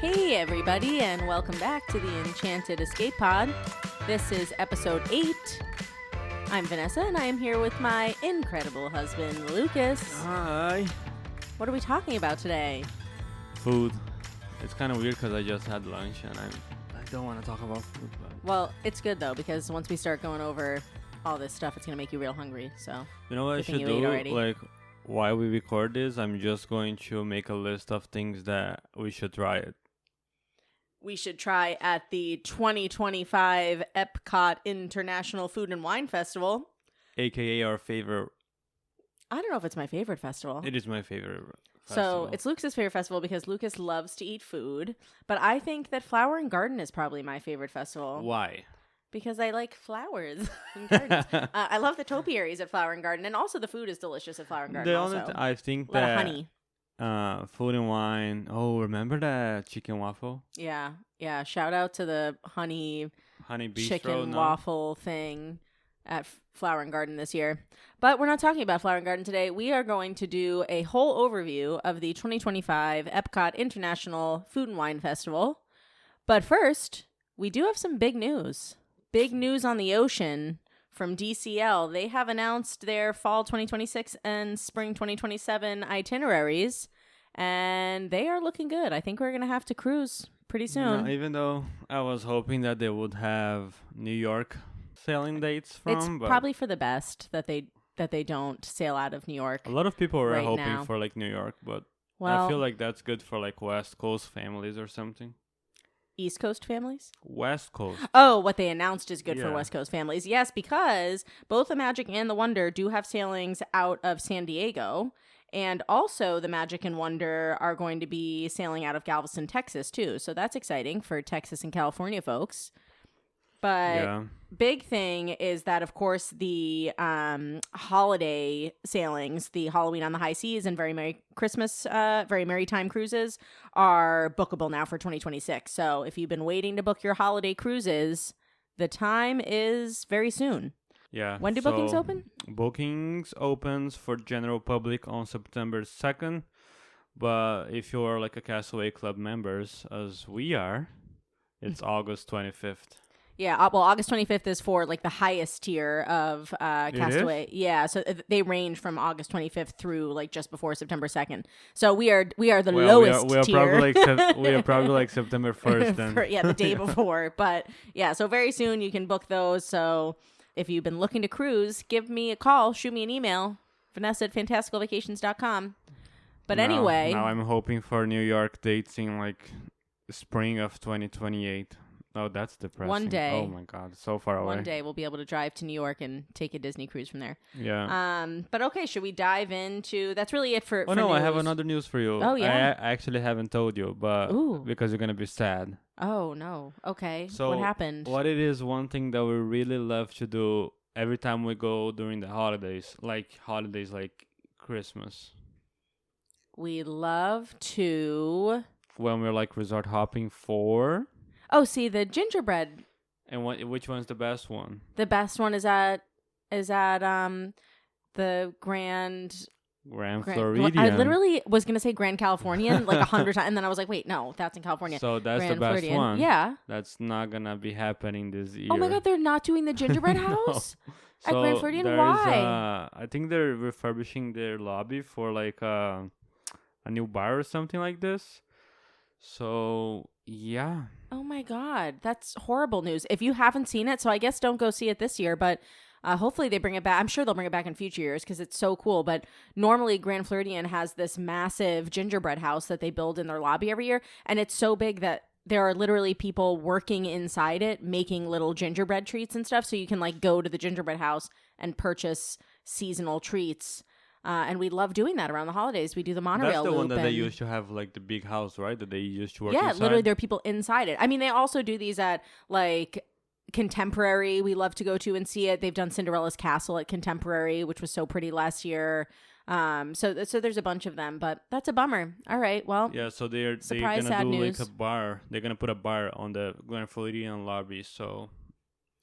Hey everybody, and welcome back to the Enchanted Escape Pod. This is episode 8. I'm Vanessa, and I am here with my incredible husband, Lucas. Hi. What are we talking about today? Food. It's kind of weird because I just had lunch and I don't want to talk about food. But Well, it's good though, because once we start going over all this stuff, it's going to make you real hungry, so... you know what I Good thing should you ate do? already. Like, while we record this, I'm just going to make a list of things that we should try it. We should try at the 2025 Epcot International Food and Wine Festival. AKA our favorite. I don't know if it's my favorite festival. It is my favorite So festival. it's Lucas's favorite festival because Lucas loves to eat food. But I think that Flower and Garden is probably my favorite festival. Why? Because I like flowers and gardens. I love the topiaries at Flower and Garden. And also the food is delicious at Flower and Garden The also. only I think A lot of that honey. Food and wine. Oh, remember that chicken waffle? Yeah. Yeah. Shout out to the honey Honey bistro. chicken no? waffle thing at Flower and Garden this year. But we're not talking about Flower and Garden today. We are going to do a whole overview of the 2025 Epcot International Food and Wine Festival. But first, we do have some big news. Big news on the ocean from DCL. They have announced their fall 2026 and spring 2027 itineraries, and they are looking good. I think we're going to have to cruise pretty soon. No, even though I was hoping that they would have New York sailing dates from, It's but probably for the best that they don't sail out of New York. a lot of people were right hoping now. for like New York, but Well, I feel like that's good for like West Coast families or something. East Coast families? West Coast. Oh, what they announced is good for Yeah. West Coast families. Yes, because both the Magic and the Wonder do have sailings out of San Diego. And also the Magic and Wonder are going to be sailing out of Galveston, Texas, too. So that's exciting for Texas and California folks. But Yeah. big thing is that, of course, the holiday sailings, the Halloween on the High Seas and Very Merry Christmas, Very Merry Time cruises are bookable now for 2026. So if you've been waiting to book your holiday cruises, the time is very soon. Yeah. When do bookings so open? Bookings opens for general public on September 2nd. But if you're like a Castaway Club members, as we are, it's August 25th. Yeah, well, August 25th is for like the highest tier of It is? Castaway. Yeah, so they range from August 25th through like just before September 2nd. So we are the Well, lowest we are tier. probably like we are probably like September 1st then. Yeah, the day before. But yeah, so very soon you can book those. So if you've been looking to cruise, give me a call, shoot me an email, Vanessa@fantasticalvacations.com. But anyway, now I'm hoping for New York dates in like spring of 2028. Oh, that's depressing. One day. Oh my God, so far away. one day we'll be able to drive to New York and take a Disney cruise from there. Yeah. But okay, should we dive into? That's really it for. Oh for no, I news. have another news for you. Oh, yeah? I actually haven't told you, but Ooh. because you're gonna be sad. Oh no. Okay. So what happened? What it is, one thing that we really love to do every time we go during the holidays like Christmas, We love to. when we're like resort hopping for. Oh, see the gingerbread. And which one's the best one? The best one is at the Grand Floridian. I literally was gonna say Grand Californian like 100 times, and then I was like, wait, no, that's in California. So that's Grand the best Floridian. one. Yeah. That's not gonna be happening this year. Oh my God, they're not doing the gingerbread house at So Grand Floridian. there's, Why? I think they're refurbishing their lobby for like a new bar or something like this. So yeah. Oh my God, that's horrible news. If you haven't seen it, so I guess don't go see it this year, but hopefully they bring it back. I'm sure they'll bring it back in future years because it's so cool. But normally Grand Floridian has this massive gingerbread house that they build in their lobby every year. And it's so big that there are literally people working inside it, making little gingerbread treats and stuff. So you can like go to the gingerbread house and purchase seasonal treats. And we love doing that around the holidays. We do the monorail That's the loop. one that they and- used to have like the big house, right? That they used to work Yeah, inside. literally there are people inside it. I mean, they also do these at like Contemporary. We love to go to and see it. They've done Cinderella's Castle at Contemporary, which was so pretty last year. So there's a bunch of them, but that's a bummer. All right, well, Yeah, so they're Surprise, gonna sad do news. like a bar. They're gonna put a bar on the Grand Floridian lobby. So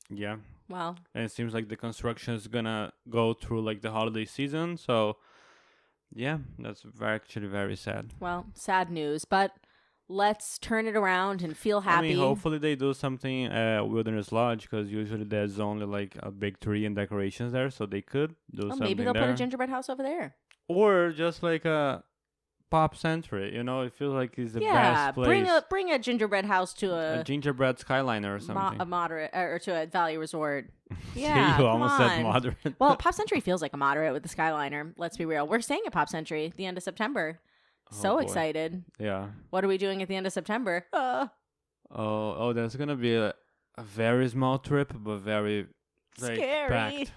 yeah, well, and it seems like the construction is gonna go through like the holiday season. So yeah, that's actually very sad. sad news. But Let's turn it around and feel happy. I mean, hopefully they do something Wilderness Lodge, because usually there's only like a big tree and decorations there, so they could do something maybe they'll there. put a gingerbread house over there. Or just like a Pop Century, you know, it feels like it's the best place. Bring a gingerbread house to a gingerbread Skyliner or something. A moderate, or to a value resort. Yeah, you almost said moderate. Well, Pop Century feels like a moderate with the Skyliner. Let's be real. We're staying at Pop Century at the end of September. So excited. Yeah. What are we doing at the end of September? Oh, that's gonna be a very small trip, but very scary. Packed.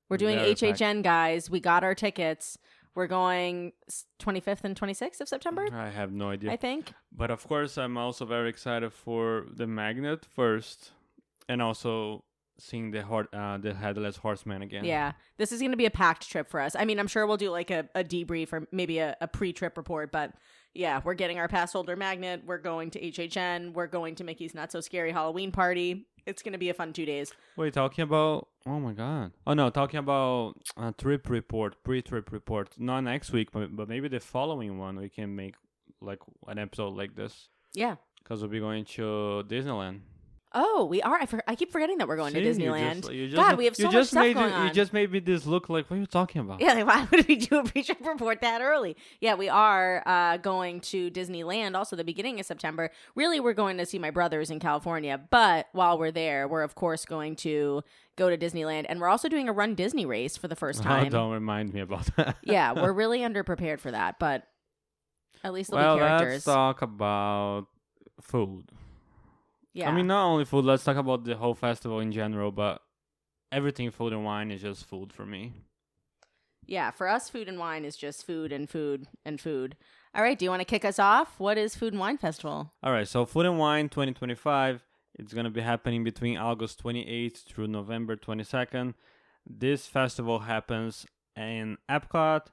We're doing very HHN, packed. guys. We got our tickets. We're going 25th and 26th of September. I have no idea. I think. But of course, I'm also very excited for the Magnet first, and also seeing the Headless Horseman again. Yeah, this is going to be a packed trip for us. I mean, I'm sure we'll do like a debrief or maybe a pre-trip report, but yeah, we're getting our pass holder Magnet. We're going to HHN. We're going to Mickey's Not So Scary Halloween Party. It's going to be a fun 2 days. Wait, talking about... Oh, my God. Oh, no, talking about a trip report, pre-trip report. Not next week, but maybe the following one we can make like an episode like this. Yeah. Because we'll be going to Disneyland. Oh, we are. I keep forgetting that we're going to Disneyland. God, we have so much stuff going on. You just made me this look like, what are you talking about? Yeah, like, why would we do a pre-trip report that early? Yeah, we are going to Disneyland also the beginning of September. Really, we're going to see my brothers in California. But while we're there, we're, of course, going to go to Disneyland. And we're also doing a Run Disney race for the first time. Oh, don't remind me about that. Yeah, we're really underprepared for that. But at least there'll be characters. Let's talk about food. Yeah. I mean, not only food, let's talk about the whole festival in general, but everything food and wine is just food for me. Yeah, for us, food and wine is just food and food and food. All right, do you want to kick us off? What is Food and Wine Festival? All right, so Food and Wine 2025, it's going to be happening between August 28th through November 22nd. This festival happens in Epcot,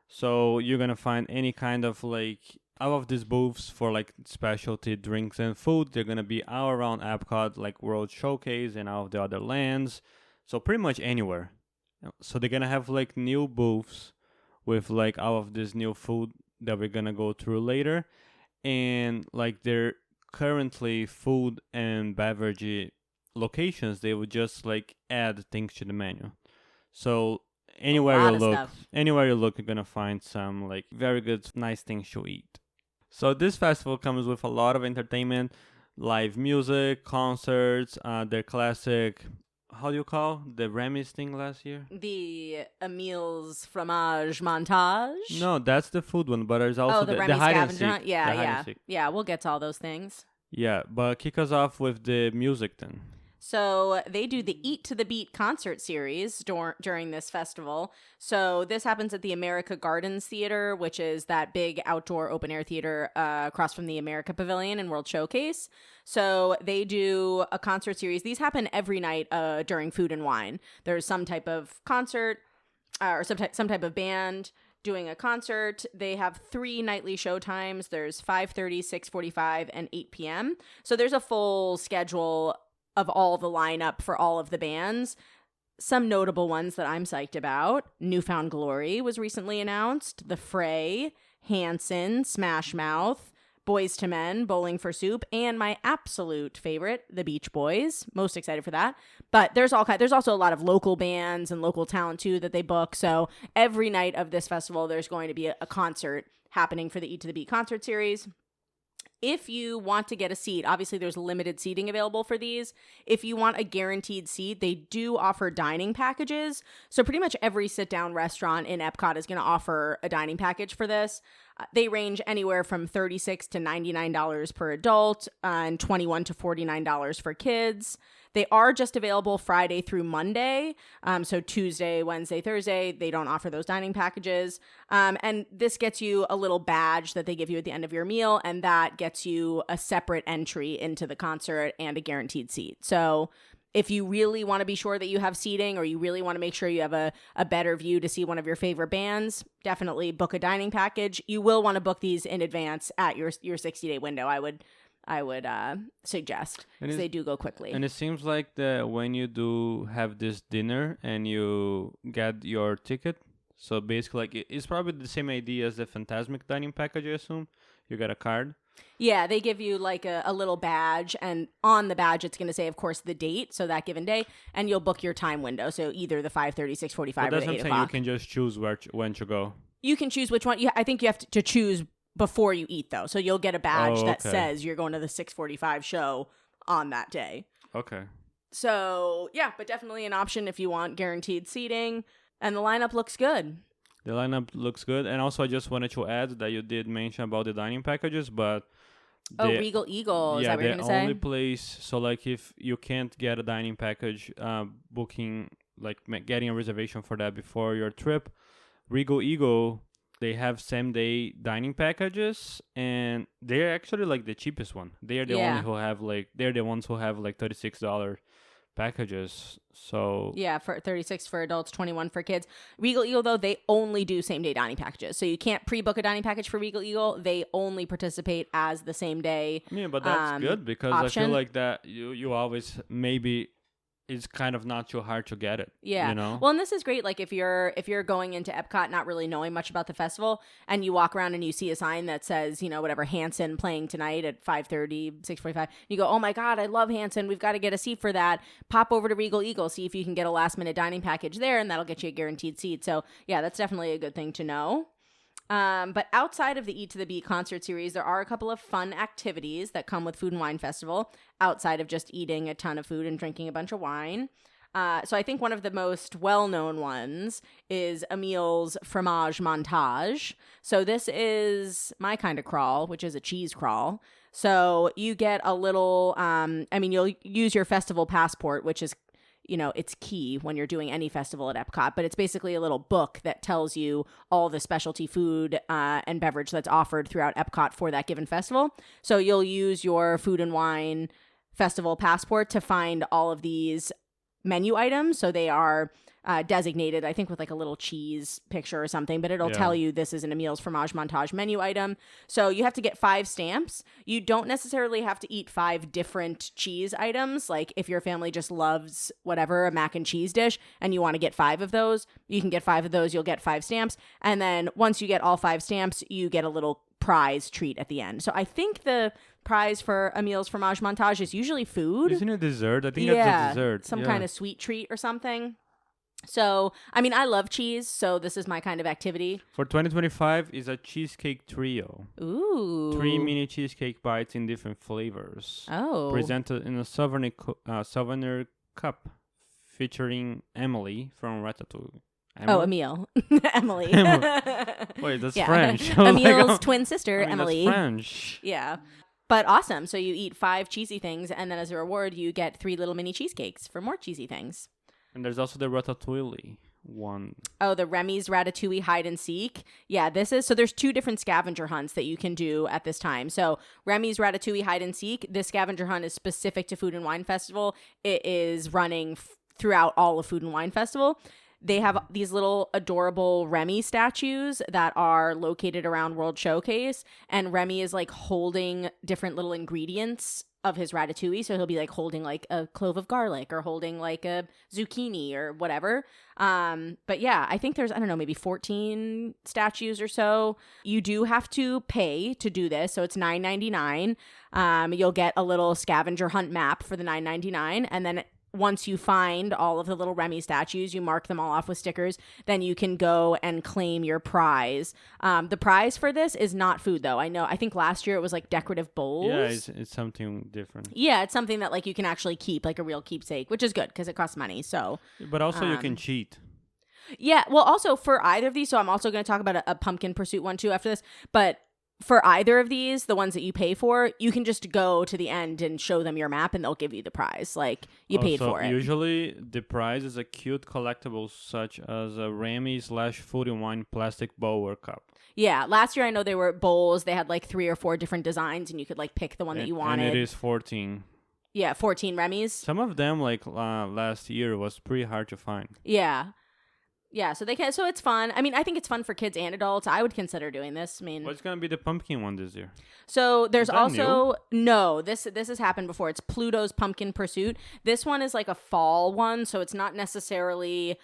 so you're going to find any kind of like... All of these booths for like specialty drinks and food, they're going to be all around Epcot, like World Showcase and all of the other lands. So pretty much anywhere. So they're going to have like new booths with like all of this new food that we're going to go through later. And like they're currently food and beverage locations, they would just like add things to the menu. So anywhere you look, you're going to find some like very good, nice things to eat. So this festival comes with a lot of entertainment, live music, concerts, their classic, how do you call the Remy's thing last year? The Emile's Fromage Montage? No, that's the food one, but there's also the hide and scavenger seek. Yeah. Yeah, we'll get to all those things. Yeah, but kick us off with the music then. So they do the Eat to the Beat concert series during this festival. So this happens at the America Gardens Theater, which is that big outdoor open air theater across from the America Pavilion and World Showcase. So they do a concert series. These happen every night during Food and Wine. There's some type of concert or some type of band doing a concert. They have 3 nightly show times. There's 5:30, 6:45, and 8 p.m. So there's a full schedule of all the lineup for all of the bands. Some notable ones that I'm psyched about: Newfound Glory was recently announced, The Fray, Hanson, Smash Mouth, Boys to Men, Bowling for Soup, and my absolute favorite, the Beach Boys. Most excited for that. But there's also a lot of local bands and local talent too that they book. So every night of this festival, there's going to be a concert happening for the Eat to the Beat concert series. If you want to get a seat, obviously there's limited seating available for these. If you want a guaranteed seat, they do offer dining packages. So pretty much every sit-down restaurant in Epcot is going to offer a dining package for this. They range anywhere from $36 to $99 per adult and $21 to $49 for kids. They are just available Friday through Monday. So Tuesday, Wednesday, Thursday, they don't offer those dining packages. And this gets you a little badge that they give you at the end of your meal, and that gets you a separate entry into the concert and a guaranteed seat. So if you really want to be sure that you have seating, or you really want to make sure you have a better view to see one of your favorite bands, definitely book a dining package. You will want to book these in advance at your 60-day window, I would suggest, because they do go quickly. And it seems like that when you do have this dinner and you get your ticket, so basically like it's probably the same idea as the Fantasmic dining package, I assume. You get a card. Yeah, they give you like a little badge, and on the badge it's going to say, of course, the date, so that given day, and you'll book your time window, so either the 5:30, 6:45, or the 8 o'clock. You can just choose when to go. You can choose which one. I think you have to choose before you eat, though, so you'll get a badge that says you're going to the 6:45 show on that day. Okay. So, yeah, but definitely an option if you want guaranteed seating, and the lineup looks good. The lineup looks good, and also I just wanted to add that you did mention about the dining packages, but Regal Eagle, is that what you're going to say? Yeah, the only place, so like if you can't get a dining package, booking, like getting a reservation for that before your trip, Regal Eagle, they have same-day dining packages, and they're actually like the cheapest one. They are the only who have they're the ones who have like $36 packages. So yeah, for $36 for adults, $21 for kids. Regal Eagle, though, they only do same-day dining packages, so you can't pre-book a dining package for Regal Eagle. They only participate as the same-day. Yeah, but that's good because option. I feel like that you always maybe. It's kind of not too hard to get it. Yeah. You know? Well, and this is great. Like if you're going into Epcot not really knowing much about the festival, and you walk around and you see a sign that says, whatever, Hanson playing tonight at 5:30, 6:45. You go, oh my God, I love Hanson. We've got to get a seat for that. Pop over to Regal Eagle, see if you can get a last minute dining package there, and that'll get you a guaranteed seat. So yeah, that's definitely a good thing to know. But outside of the Eat to the Beat concert series, there are a couple of fun activities that come with Food and Wine Festival outside of just eating a ton of food and drinking a bunch of wine. So I think one of the most well-known ones is Emile's Fromage Montage. So this is my kind of crawl, which is a cheese crawl. So you get a little, you'll use your festival passport, which is it's key when you're doing any festival at Epcot, but it's basically a little book that tells you all the specialty food and beverage that's offered throughout Epcot for that given festival. So you'll use your Food and Wine Festival passport to find all of these menu items. So they are designated, I think, with like a little cheese picture or something, but it'll tell you this is an Emile's Fromage Montage menu item. So you have to get 5 stamps. You don't necessarily have to eat 5 different cheese items. Like if your family just loves whatever, a mac and cheese dish, and you want to get 5 of those, you can get 5 of those. You'll get 5 stamps. And then once you get all 5 stamps, you get a little prize treat at the end. So I think the prize for Emile's Fromage Montage is usually food. Isn't it dessert? I think that's a dessert. Some kind of sweet treat or something. So, I love cheese, so this is my kind of activity. For 2025 is a cheesecake trio. Ooh. 3 mini cheesecake bites in different flavors. Oh. Presented in a souvenir cup featuring Emile from Ratatouille. Emile. Emily. Wait, that's French. Emile's twin sister, Emily. That's French. Yeah. But awesome. So you eat 5 cheesy things, and then as a reward, you get 3 little mini cheesecakes for more cheesy things. And there's also the Ratatouille one. Oh, the Remy's Ratatouille Hide and Seek. Yeah, so there's 2 different scavenger hunts that you can do at this time. So Remy's Ratatouille Hide and Seek, this scavenger hunt is specific to Food and Wine Festival. It is running throughout all of Food and Wine Festival. They have these little adorable Remy statues that are located around World Showcase. And Remy is like holding different little ingredients of his ratatouille. So he'll be like holding like a clove of garlic or holding like a zucchini or whatever. But yeah, I think there's, maybe 14 statues or so. You do have to pay to do this. So it's $9.99. You'll get a little scavenger hunt map for the $9.99. And then once you find all of the little Remy statues, you mark them all off with stickers, then you can go and claim your prize. The prize for this is not food, though. I think last year it was like decorative bowls. Yeah, it's something different. Yeah, it's something that like you can actually keep, like a real keepsake, which is good because it costs money. So, but also you can cheat. Yeah, well, also for either of these, so I'm also going to talk about a pumpkin pursuit one too after this, but for either of these, the ones that you pay for, you can just go to the end and show them your map and they'll give you the prize. Like, you paid for it. Usually, the prize is a cute collectible such as a Remy/Food and Wine plastic bowl or cup. Yeah, last year I know they were bowls. They had like 3 or 4 different designs and you could like pick the one that you wanted. And it is 14. Yeah, 14 Remy's. Some of them, like last year, was pretty hard to find. Yeah. Yeah, so it's fun. I think it's fun for kids and adults. I would consider doing this. What's going to be the pumpkin one this year? So there's also no, this has happened before. It's Pluto's Pumpkin Pursuit. This one is like a fall one, so it's not necessarily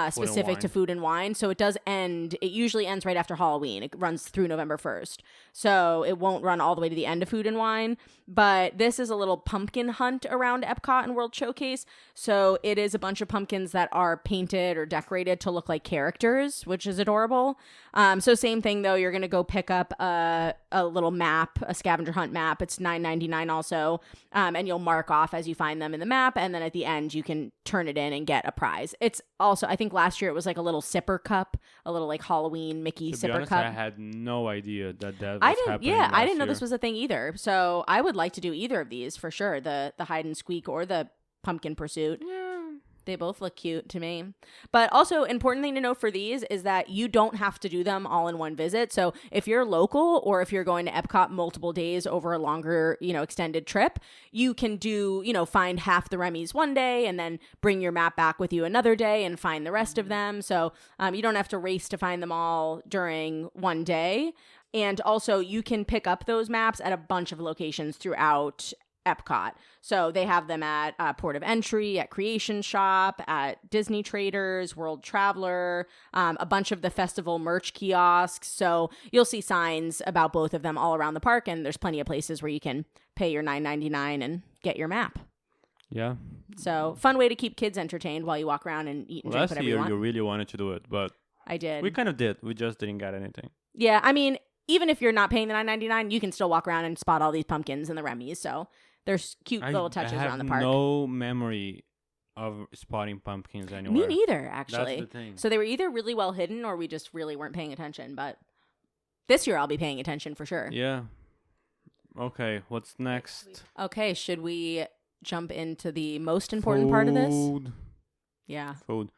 specific to food and wine. So it does end. It usually ends right after Halloween. It runs through November 1st. So it won't run all the way to the end of food and wine. But this is a little pumpkin hunt around Epcot and World Showcase. So it is a bunch of pumpkins that are painted or decorated to look like characters, which is adorable. So same thing though. You're gonna go pick up a little map, a scavenger hunt map. It's $9.99 also, and you'll mark off as you find them in the map, and then at the end you can turn it in and get a prize. It's also, I think last year it was like a little sipper cup, a little like Halloween Mickey to sipper be honest, cup. I had no idea that was happening. Yeah, I didn't know year. this was a thing either. So I would like to do either of these for sure. The hide and squeak or the pumpkin pursuit. Yeah. They both look cute to me. But also, important thing to know for these is that you don't have to do them all in one visit. So if you're local or if you're going to Epcot multiple days over a longer, extended trip, you can do, find half the Remy's one day and then bring your map back with you another day and find the rest of them. So you don't have to race to find them all during one day. And also, you can pick up those maps at a bunch of locations throughout Epcot. So they have them at Port of Entry, at Creation Shop, at Disney Traders, World Traveler, a bunch of the festival merch kiosks. So you'll see signs about both of them all around the park, and there's plenty of places where you can pay your $9.99 and get your map. Yeah. So fun way to keep kids entertained while you walk around and eat and drink whatever you want. Last year you really wanted to do it, but I did. We kind of did. We just didn't get anything. Yeah, I mean, even if you're not paying the $9.99, you can still walk around and spot all these pumpkins and the Remy's. So there's cute little touches around the park. I have no memory of spotting pumpkins anywhere. Me neither, actually. That's the thing. So they were either really well hidden or we just really weren't paying attention. But this year I'll be paying attention for sure. Yeah. Okay, what's next? Okay, should we jump into the most important part of this? Yeah. Food.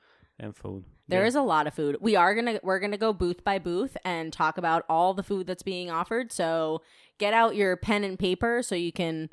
There is a lot of food. We're gonna go booth by booth and talk about all the food that's being offered. So get out your pen and paper so you can,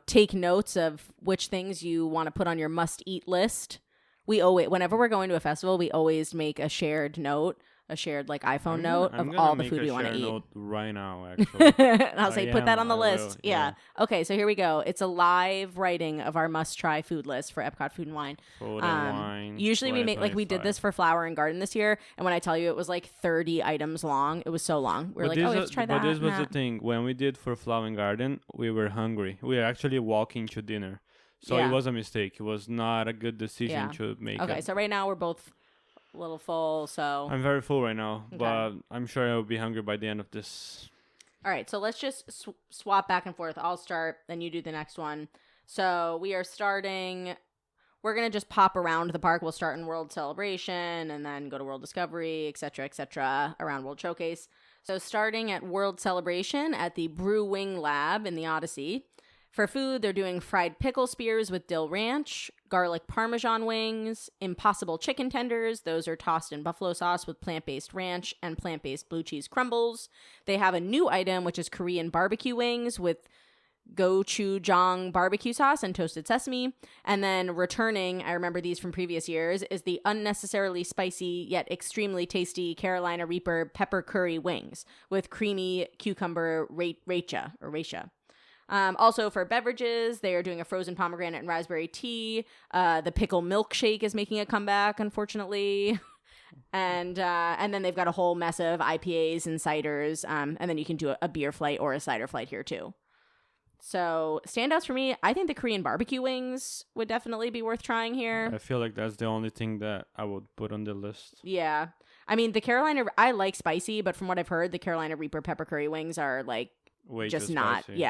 take notes of which things you want to put on your must-eat list. Whenever we're going to a festival, we always make a shared note, a shared iPhone note of all the food we want to eat. Note right now, actually. And I'll say, put that on the list. Yeah. Okay, so here we go. It's a live writing of our must-try food list for Epcot Food and Wine. Food and wine. Usually we make, we did this for Flower and Garden this year, and when I tell you it was 30 items long, it was so long. We were let's try that. But this was the thing. When we did for Flower and Garden, we were hungry. We were actually walking to dinner. So it was a mistake. It was not a good decision to make. Okay, so right now we're both a little full, so I'm very full right now, but I'm sure I'll be hungry by the end of this. All right, so let's just swap back and forth. I'll start, then you do the next one. So we are starting. We're gonna just pop around the park. We'll start in World Celebration and then go to World Discovery, etc., around World Showcase. So starting at World Celebration at the Brew Wing Lab in the Odyssey. For food, they're doing fried pickle spears with dill ranch, garlic parmesan wings, impossible chicken tenders. Those are tossed in buffalo sauce with plant-based ranch and plant-based blue cheese crumbles. They have a new item, which is Korean barbecue wings with gochujang barbecue sauce and toasted sesame. And then returning, I remember these from previous years, is the unnecessarily spicy yet extremely tasty Carolina Reaper pepper curry wings with creamy cucumber racha. Also for beverages, they are doing a frozen pomegranate and raspberry tea. The pickle milkshake is making a comeback, unfortunately. And then they've got a whole mess of IPAs and ciders. And then you can do a beer flight or a cider flight here too. So standouts for me, I think the Korean barbecue wings would definitely be worth trying here. I feel like that's the only thing that I would put on the list. Yeah. I mean, I like spicy, but from what I've heard, the Carolina Reaper pepper curry wings are way just too not, spicy.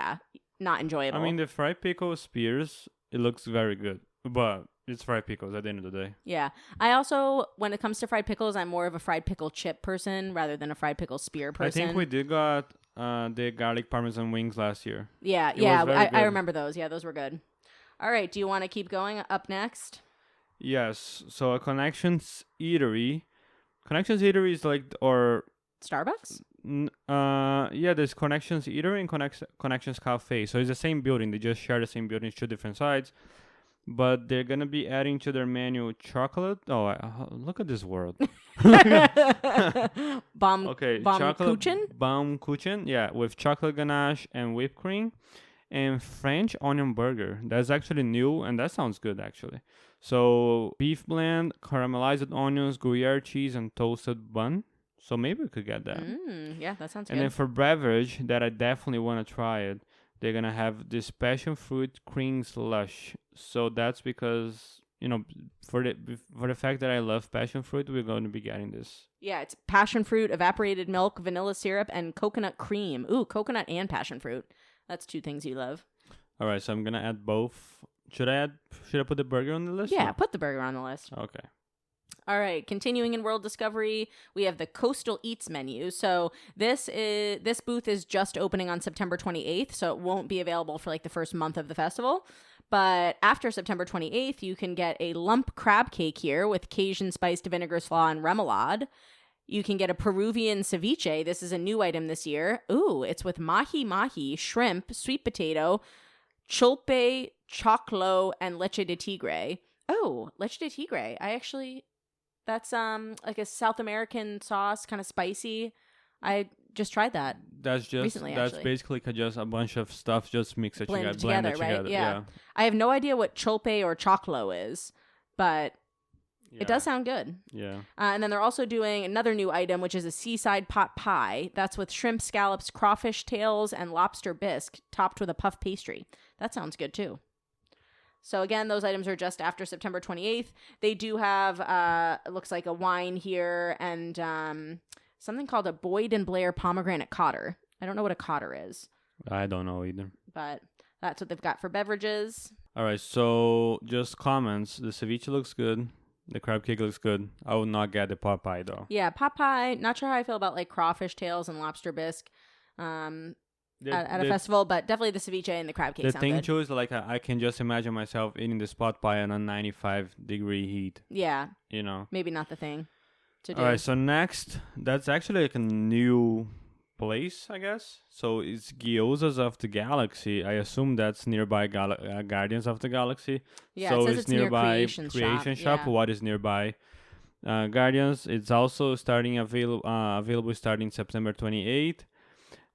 Not enjoyable. I mean, the fried pickle spears, it looks very good, but it's fried pickles at the end of the day. Yeah. I also, when it comes to fried pickles, I'm more of a fried pickle chip person rather than a fried pickle spear person. I think we did got the garlic parmesan wings last year. Yeah, I remember those. Yeah, those were good. All right, do you want to keep going up next? Yes. So a Connections Eatery. Connections Eatery is or Starbucks? Yeah, there's Connections Eatery and Connections Cafe. So it's the same building. They just share the same building. It's two different sides. But they're going to be adding to their menu chocolate. Oh, look at this world. Baumkuchen? Baumkuchen, yeah, with chocolate ganache and whipped cream. and French onion burger. That's actually new, and that sounds good actually. So beef blend, caramelized onions, Gruyere cheese, and toasted bun. So maybe we could get that. Yeah, that sounds And good. then for beverage, that I definitely want to try it. They're gonna have this passion fruit cream slush. So that's because for the fact that I love passion fruit, we're going to be getting this. Yeah, it's passion fruit, evaporated milk, vanilla syrup, and coconut cream. Ooh, coconut and passion fruit. That's two things you love. All right, so I'm gonna add both. Should I put the burger on the list? Yeah, put the burger on the list. Okay. All right, continuing in World Discovery, we have the Coastal Eats menu. So this booth is just opening on September 28th, so it won't be available for like the first month of the festival. But after September 28th, you can get a lump crab cake here with Cajun spiced vinegar slaw and remoulade. You can get a Peruvian ceviche. This is a new item this year. Ooh, it's with mahi-mahi, shrimp, sweet potato, chulpe, choclo, and leche de tigre. Oh, leche de tigre. That's like a South American sauce, kind of spicy. I just tried that. That's recently, basically just a bunch of stuff just mix it blended together, together, right? Yeah. I have no idea what chulpe or choclo is, but it does sound good. Yeah. And then they're also doing another new item, which is a seaside pot pie. That's with shrimp, scallops, crawfish tails, and lobster bisque, topped with a puff pastry. That sounds good too. So again, those items are just after September 28th. They do have, it looks like a wine here and something called a Boyd and Blair pomegranate cotter. I don't know what a cotter is. I don't know either. But that's what they've got for beverages. All right, so just comments. The ceviche looks good. The crab cake looks good. I would not get the pot pie though. Yeah, pot pie. Not sure how I feel about like crawfish tails and lobster bisque. At a festival, but definitely the ceviche and the crab cake sound good. The thing too is like I can just imagine myself eating this pot pie on a 95-degree heat. Yeah. Maybe not the thing to do. All right, so next, that's actually like a new place, I guess. So it's Gyozas of the Galaxy. I assume that's nearby Guardians of the Galaxy. Yeah, so it says it's near Creation Shop. Yeah. What is nearby? Guardians. It's also available starting September 28th.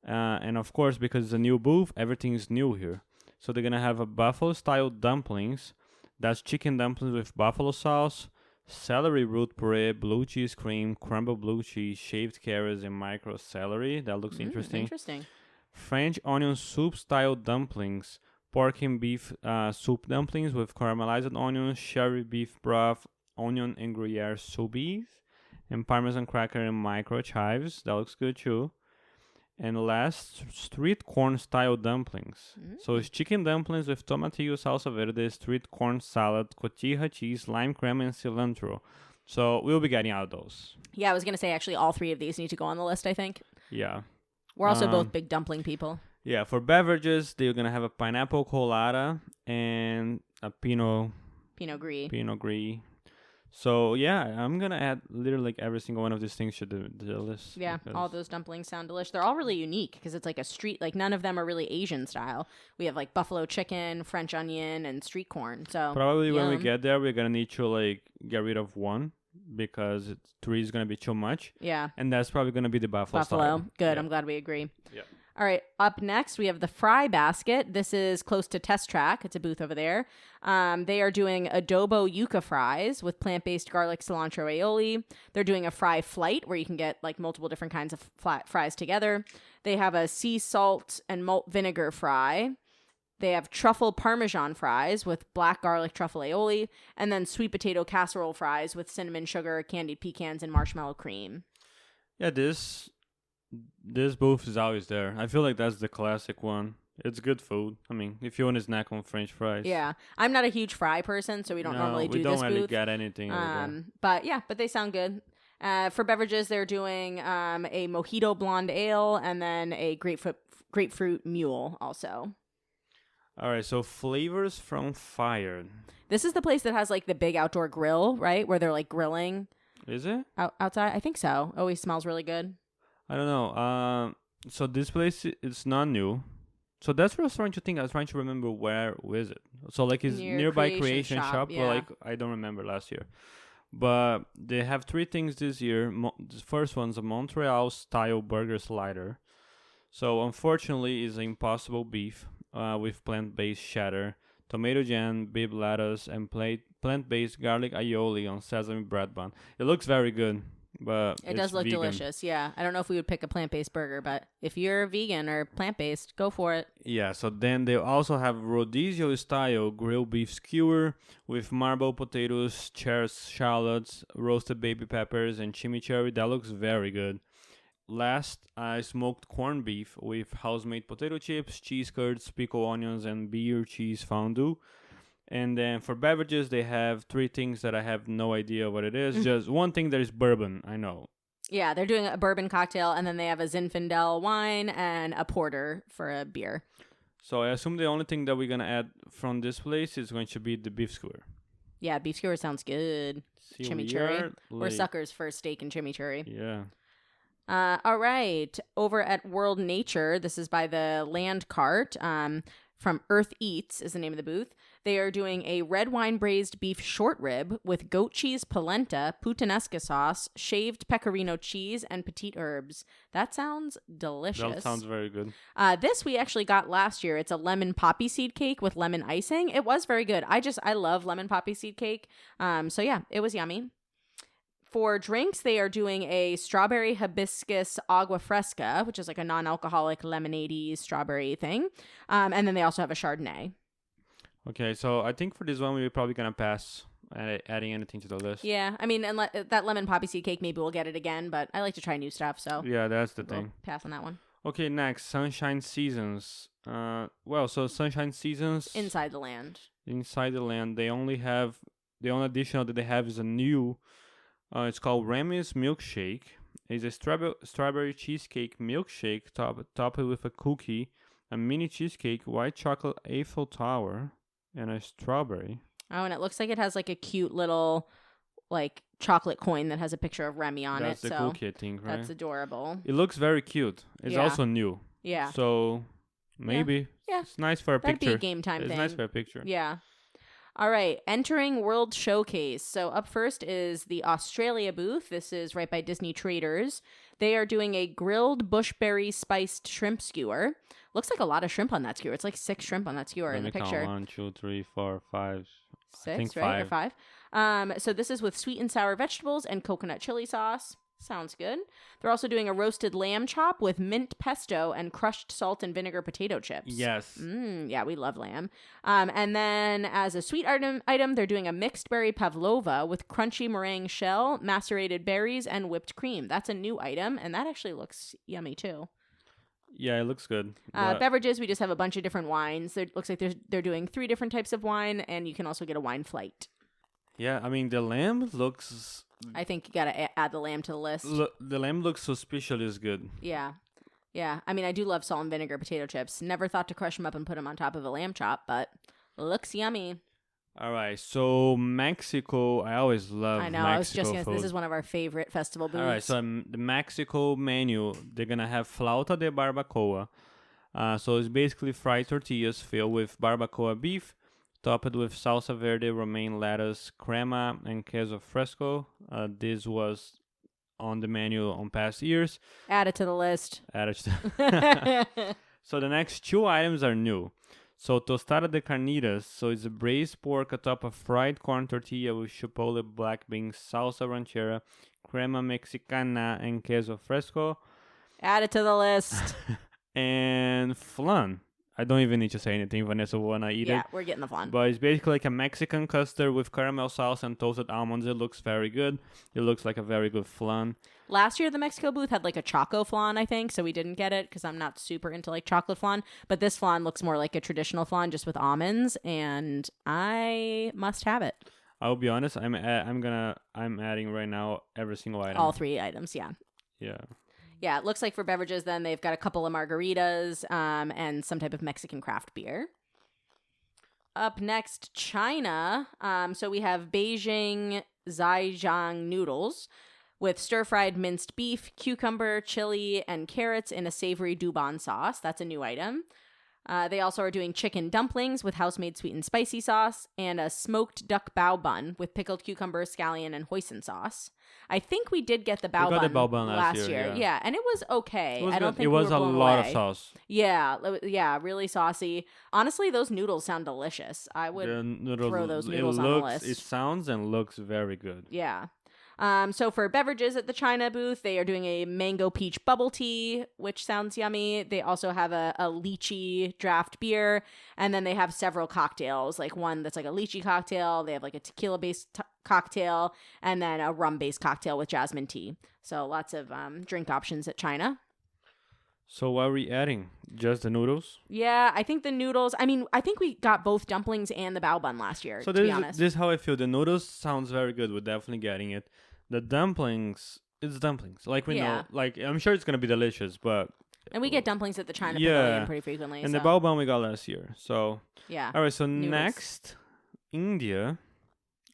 And of course, because it's a new booth, everything is new here. So they're gonna have a buffalo-style dumplings. That's chicken dumplings with buffalo sauce, celery root puree, blue cheese cream, crumbled blue cheese, shaved carrots, and micro celery. That looks interesting. Interesting. French onion soup-style dumplings, pork and beef soup dumplings with caramelized onions, sherry beef broth, onion and Gruyere soubise, and parmesan cracker and micro chives. That looks good too. And last, street corn style dumplings. So it's chicken dumplings with tomatillo, salsa verde, street corn salad, cotija cheese, lime cream, and cilantro. So we'll be getting out those. Yeah, I was going to say actually all three of these need to go on the list, I think. Yeah. We're also both big dumpling people. Yeah, for beverages, they're going to have a pineapple colada and a Pinot Gris. So yeah, I'm gonna add literally like every single one of these things to the list. Yeah, all those dumplings sound delicious. They're all really unique because it's like a street. Like none of them are really Asian style. We have like buffalo chicken, French onion, and street corn. So probably when we get there, we're gonna need to like get rid of one because 3 is gonna be too much. Yeah, and that's probably gonna be the buffalo style. Good. Yeah. I'm glad we agree. Yeah. All right, up next, we have the Fry Basket. This is close to Test Track. It's a booth over there. They are doing adobo yuca fries with plant-based garlic cilantro aioli. They're doing a fry flight where you can get like multiple different kinds of fries together. They have a sea salt and malt vinegar fry. They have truffle parmesan fries with black garlic truffle aioli, and then sweet potato casserole fries with cinnamon sugar, candied pecans, and marshmallow cream. Yeah, this booth is always there. I feel like that's the classic one. It's good food. I mean, if you want to snack on French fries. Yeah. I'm not a huge fry person, so we don't normally do this booth. We don't really get anything over there. But they sound good. For beverages, they're doing a mojito blonde ale and then a grapefruit mule also. All right, so flavors from fire. This is the place that has like the big outdoor grill, right? Where they're like grilling. Is it? Outside? I think so. Always smells really good. I don't know. So this place is not new. So that's what I was trying to think. I was trying to remember where is it. So like it's nearby Creation Shop, yeah. but like I don't remember last year. But they have 3 things this year. The first one's a Montreal style burger slider. So unfortunately, it's Impossible beef. with plant-based cheddar, tomato jam, beef lettuce, and plant-based garlic aioli on sesame bread bun. It looks very good, but It does look vegan. delicious, yeah. I don't know if we would pick a plant-based burger, but if you're vegan or plant-based, go for it. Yeah, so then they also have rodizio-style grilled beef skewer with marble potatoes, cherry shallots, roasted baby peppers, and chimichurri. That looks very good. Last, smoked corned beef with house-made potato chips, cheese curds, pickled onions, and beer cheese fondue. And then for beverages, they have 3 things that I have no idea what it is. Just one thing, there is bourbon, I know. Yeah, they're doing a bourbon cocktail, and then they have a Zinfandel wine and a porter for a beer. So I assume the only thing that we're going to add from this place is going to be the beef skewer. Yeah, beef skewer sounds good. Chimichurri. We're suckers for steak and chimichurri. Yeah. All right. Over at World Nature, this is by the Land Cart from Earth Eats is the name of the booth. They are doing a red wine braised beef short rib with goat cheese polenta, puttanesca sauce, shaved pecorino cheese, and petite herbs. That sounds delicious. That sounds very good. This we actually got last year. It's a lemon poppy seed cake with lemon icing. It was very good. I love lemon poppy seed cake. So yeah, it was yummy. For drinks, they are doing a strawberry hibiscus agua fresca, which is like a non-alcoholic lemonade-y strawberry thing. And then they also have a Chardonnay. Okay, so I think for this one, we're probably going to pass adding anything to the list. Yeah, I mean, that lemon poppy seed cake, maybe we'll get it again, but I like to try new stuff, so... Yeah, that's the we'll thing. Pass on that one. Okay, next, Sunshine Seasons. So Sunshine Seasons... Inside the land, they only have... The only additional that they have is a new... it's called Remy's Milkshake. It's a strawberry cheesecake milkshake topped with a cookie, a mini cheesecake, white chocolate Eiffel Tower, and a strawberry. Oh, and it looks like it has like a cute little like chocolate coin that has a picture of Remy on That's it. the cookie, I think, right? That's adorable. It looks very cute. It's also new. Yeah. So maybe. Yeah. It's nice for a That'd picture. be a game time thing. It's nice for a picture. Yeah. All right, entering World Showcase. So up first is the Australia booth. This is right by Disney Traders. They are doing a grilled bushberry spiced shrimp skewer. Looks like a lot of shrimp on that skewer. It's like 6 shrimp on that skewer in the picture. 1, 2, 3, 4, 5. 6, I think right? 5. Or 5. So this is with sweet and sour vegetables and coconut chili sauce. Sounds good. They're also doing a roasted lamb chop with mint pesto and crushed salt and vinegar potato chips. Yes. Yeah, we love lamb. And then as a sweet item, they're doing a mixed berry pavlova with crunchy meringue shell, macerated berries, and whipped cream. That's a new item, and that actually looks yummy too. Yeah, it looks good. Beverages, we just have a bunch of different wines. It looks like they're doing 3 different types of wine, and you can also get a wine flight. Yeah, I mean, the lamb looks... I think you got to add the lamb to the list. The lamb looks suspiciously good. Yeah. Yeah. I mean, I do love salt and vinegar potato chips. Never thought to crush them up and put them on top of a lamb chop, but looks yummy. All right. So Mexico, I always love I know. Mexico I was just going to food. This is one of our favorite festival booths. All right. So the Mexico menu, they're going to have flauta de barbacoa. So it's basically fried tortillas filled with barbacoa beef, topped with salsa verde, romaine lettuce, crema, and queso fresco. This was on the menu on past years. Add it to the list. So the next 2 items are new. So tostada de carnitas. So it's a braised pork atop a fried corn tortilla with chipotle, black beans, salsa ranchera, crema mexicana, and queso fresco. Add it to the list. And flan. I don't even need to say anything, Vanessa, when I eat it. Yeah, we're getting the flan. But it's basically like a Mexican custard with caramel sauce and toasted almonds. It looks very good. It looks like a very good flan. Last year, the Mexico booth had like a choco flan, I think, so we didn't get it because I'm not super into like chocolate flan. But this flan looks more like a traditional flan just with almonds, and I must have it. I'll be honest. I'm adding right now every single item. All 3 items, yeah. Yeah. Yeah, it looks like for beverages, then they've got a couple of margaritas and some type of Mexican craft beer. Up next, China. So we have Beijing Zaijiang noodles with stir-fried minced beef, cucumber, chili, and carrots in a savory Dubon sauce. That's a new item. They also are doing chicken dumplings with house-made sweet and spicy sauce and a smoked duck bao bun with pickled cucumber, scallion, and hoisin sauce. I think we did get the bao got bun, the bao bun last year. Yeah, and it was okay. It was I don't good. think It was we were a blown lot away. of sauce. Yeah, really saucy. Honestly, those noodles sound delicious. I would throw those noodles on the list. It sounds and looks very good. Yeah. So for beverages at the China booth, they are doing a mango peach bubble tea, which sounds yummy. They also have a lychee draft beer, and then they have several cocktails, like one that's like a lychee cocktail. They have like a tequila-based cocktail, and then a rum-based cocktail with jasmine tea. So lots of drink options at China. So what are we adding? Just the noodles? Yeah, I think the noodles. I mean, I think we got both dumplings and the bao bun last year. So to be honest, this is how I feel. The noodles sounds very good. We're definitely getting it. The dumplings, it's dumplings. Like we know, like I'm sure it's gonna be delicious, but and we get dumplings at the China Pavilion pretty frequently. And the bao bun we got last year. So yeah. All right. So noodles. Next, India.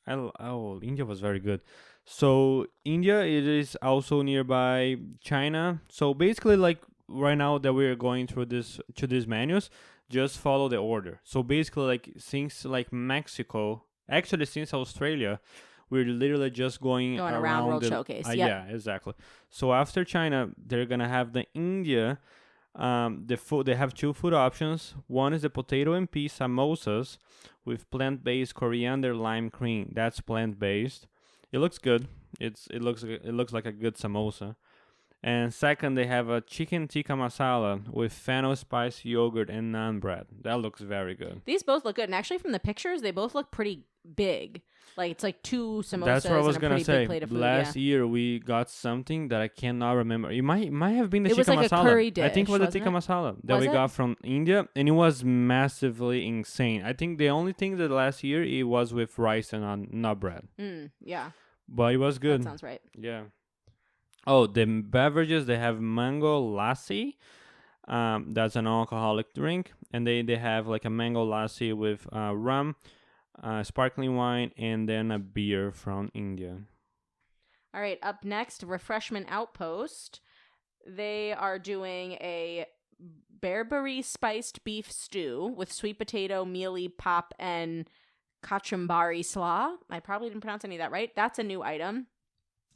India was very good. So India, it is also nearby China. So basically, like right now that we're going through these menus, just follow the order. So basically, like since like Mexico, actually since Australia, we're literally just going around World Showcase. Yeah, exactly. So after China, they're gonna have the India. The food, they have two food options. One is the potato and pea samosas with plant-based coriander lime cream. That's plant-based. It looks good. It looks like a good samosa. And second, they have a chicken tikka masala with fennel spice yogurt and naan bread. That looks very good. These both look good, and actually from the pictures, they both look pretty big. Like it's like two samosas. That's what I was and a gonna pretty say. big plate of food. Last year we got something that I cannot remember. It might have been the It tikka was like masala. a curry dish, I think it was the wasn't tikka it? masala that Was we it? got from India, and it was massively insane. I think the only thing that last year it was with rice and not bread. Yeah, But it was good. that sounds right. Yeah. Oh, the beverages, they have mango lassi. That's an alcoholic drink, and they have like a mango lassi with rum, sparkling wine, and then a beer from India. All right, up next, Refreshment Outpost. They are doing a bearberry spiced beef stew with sweet potato, mealy pop, and kachumbari slaw. I probably didn't pronounce any of that right. That's a new item.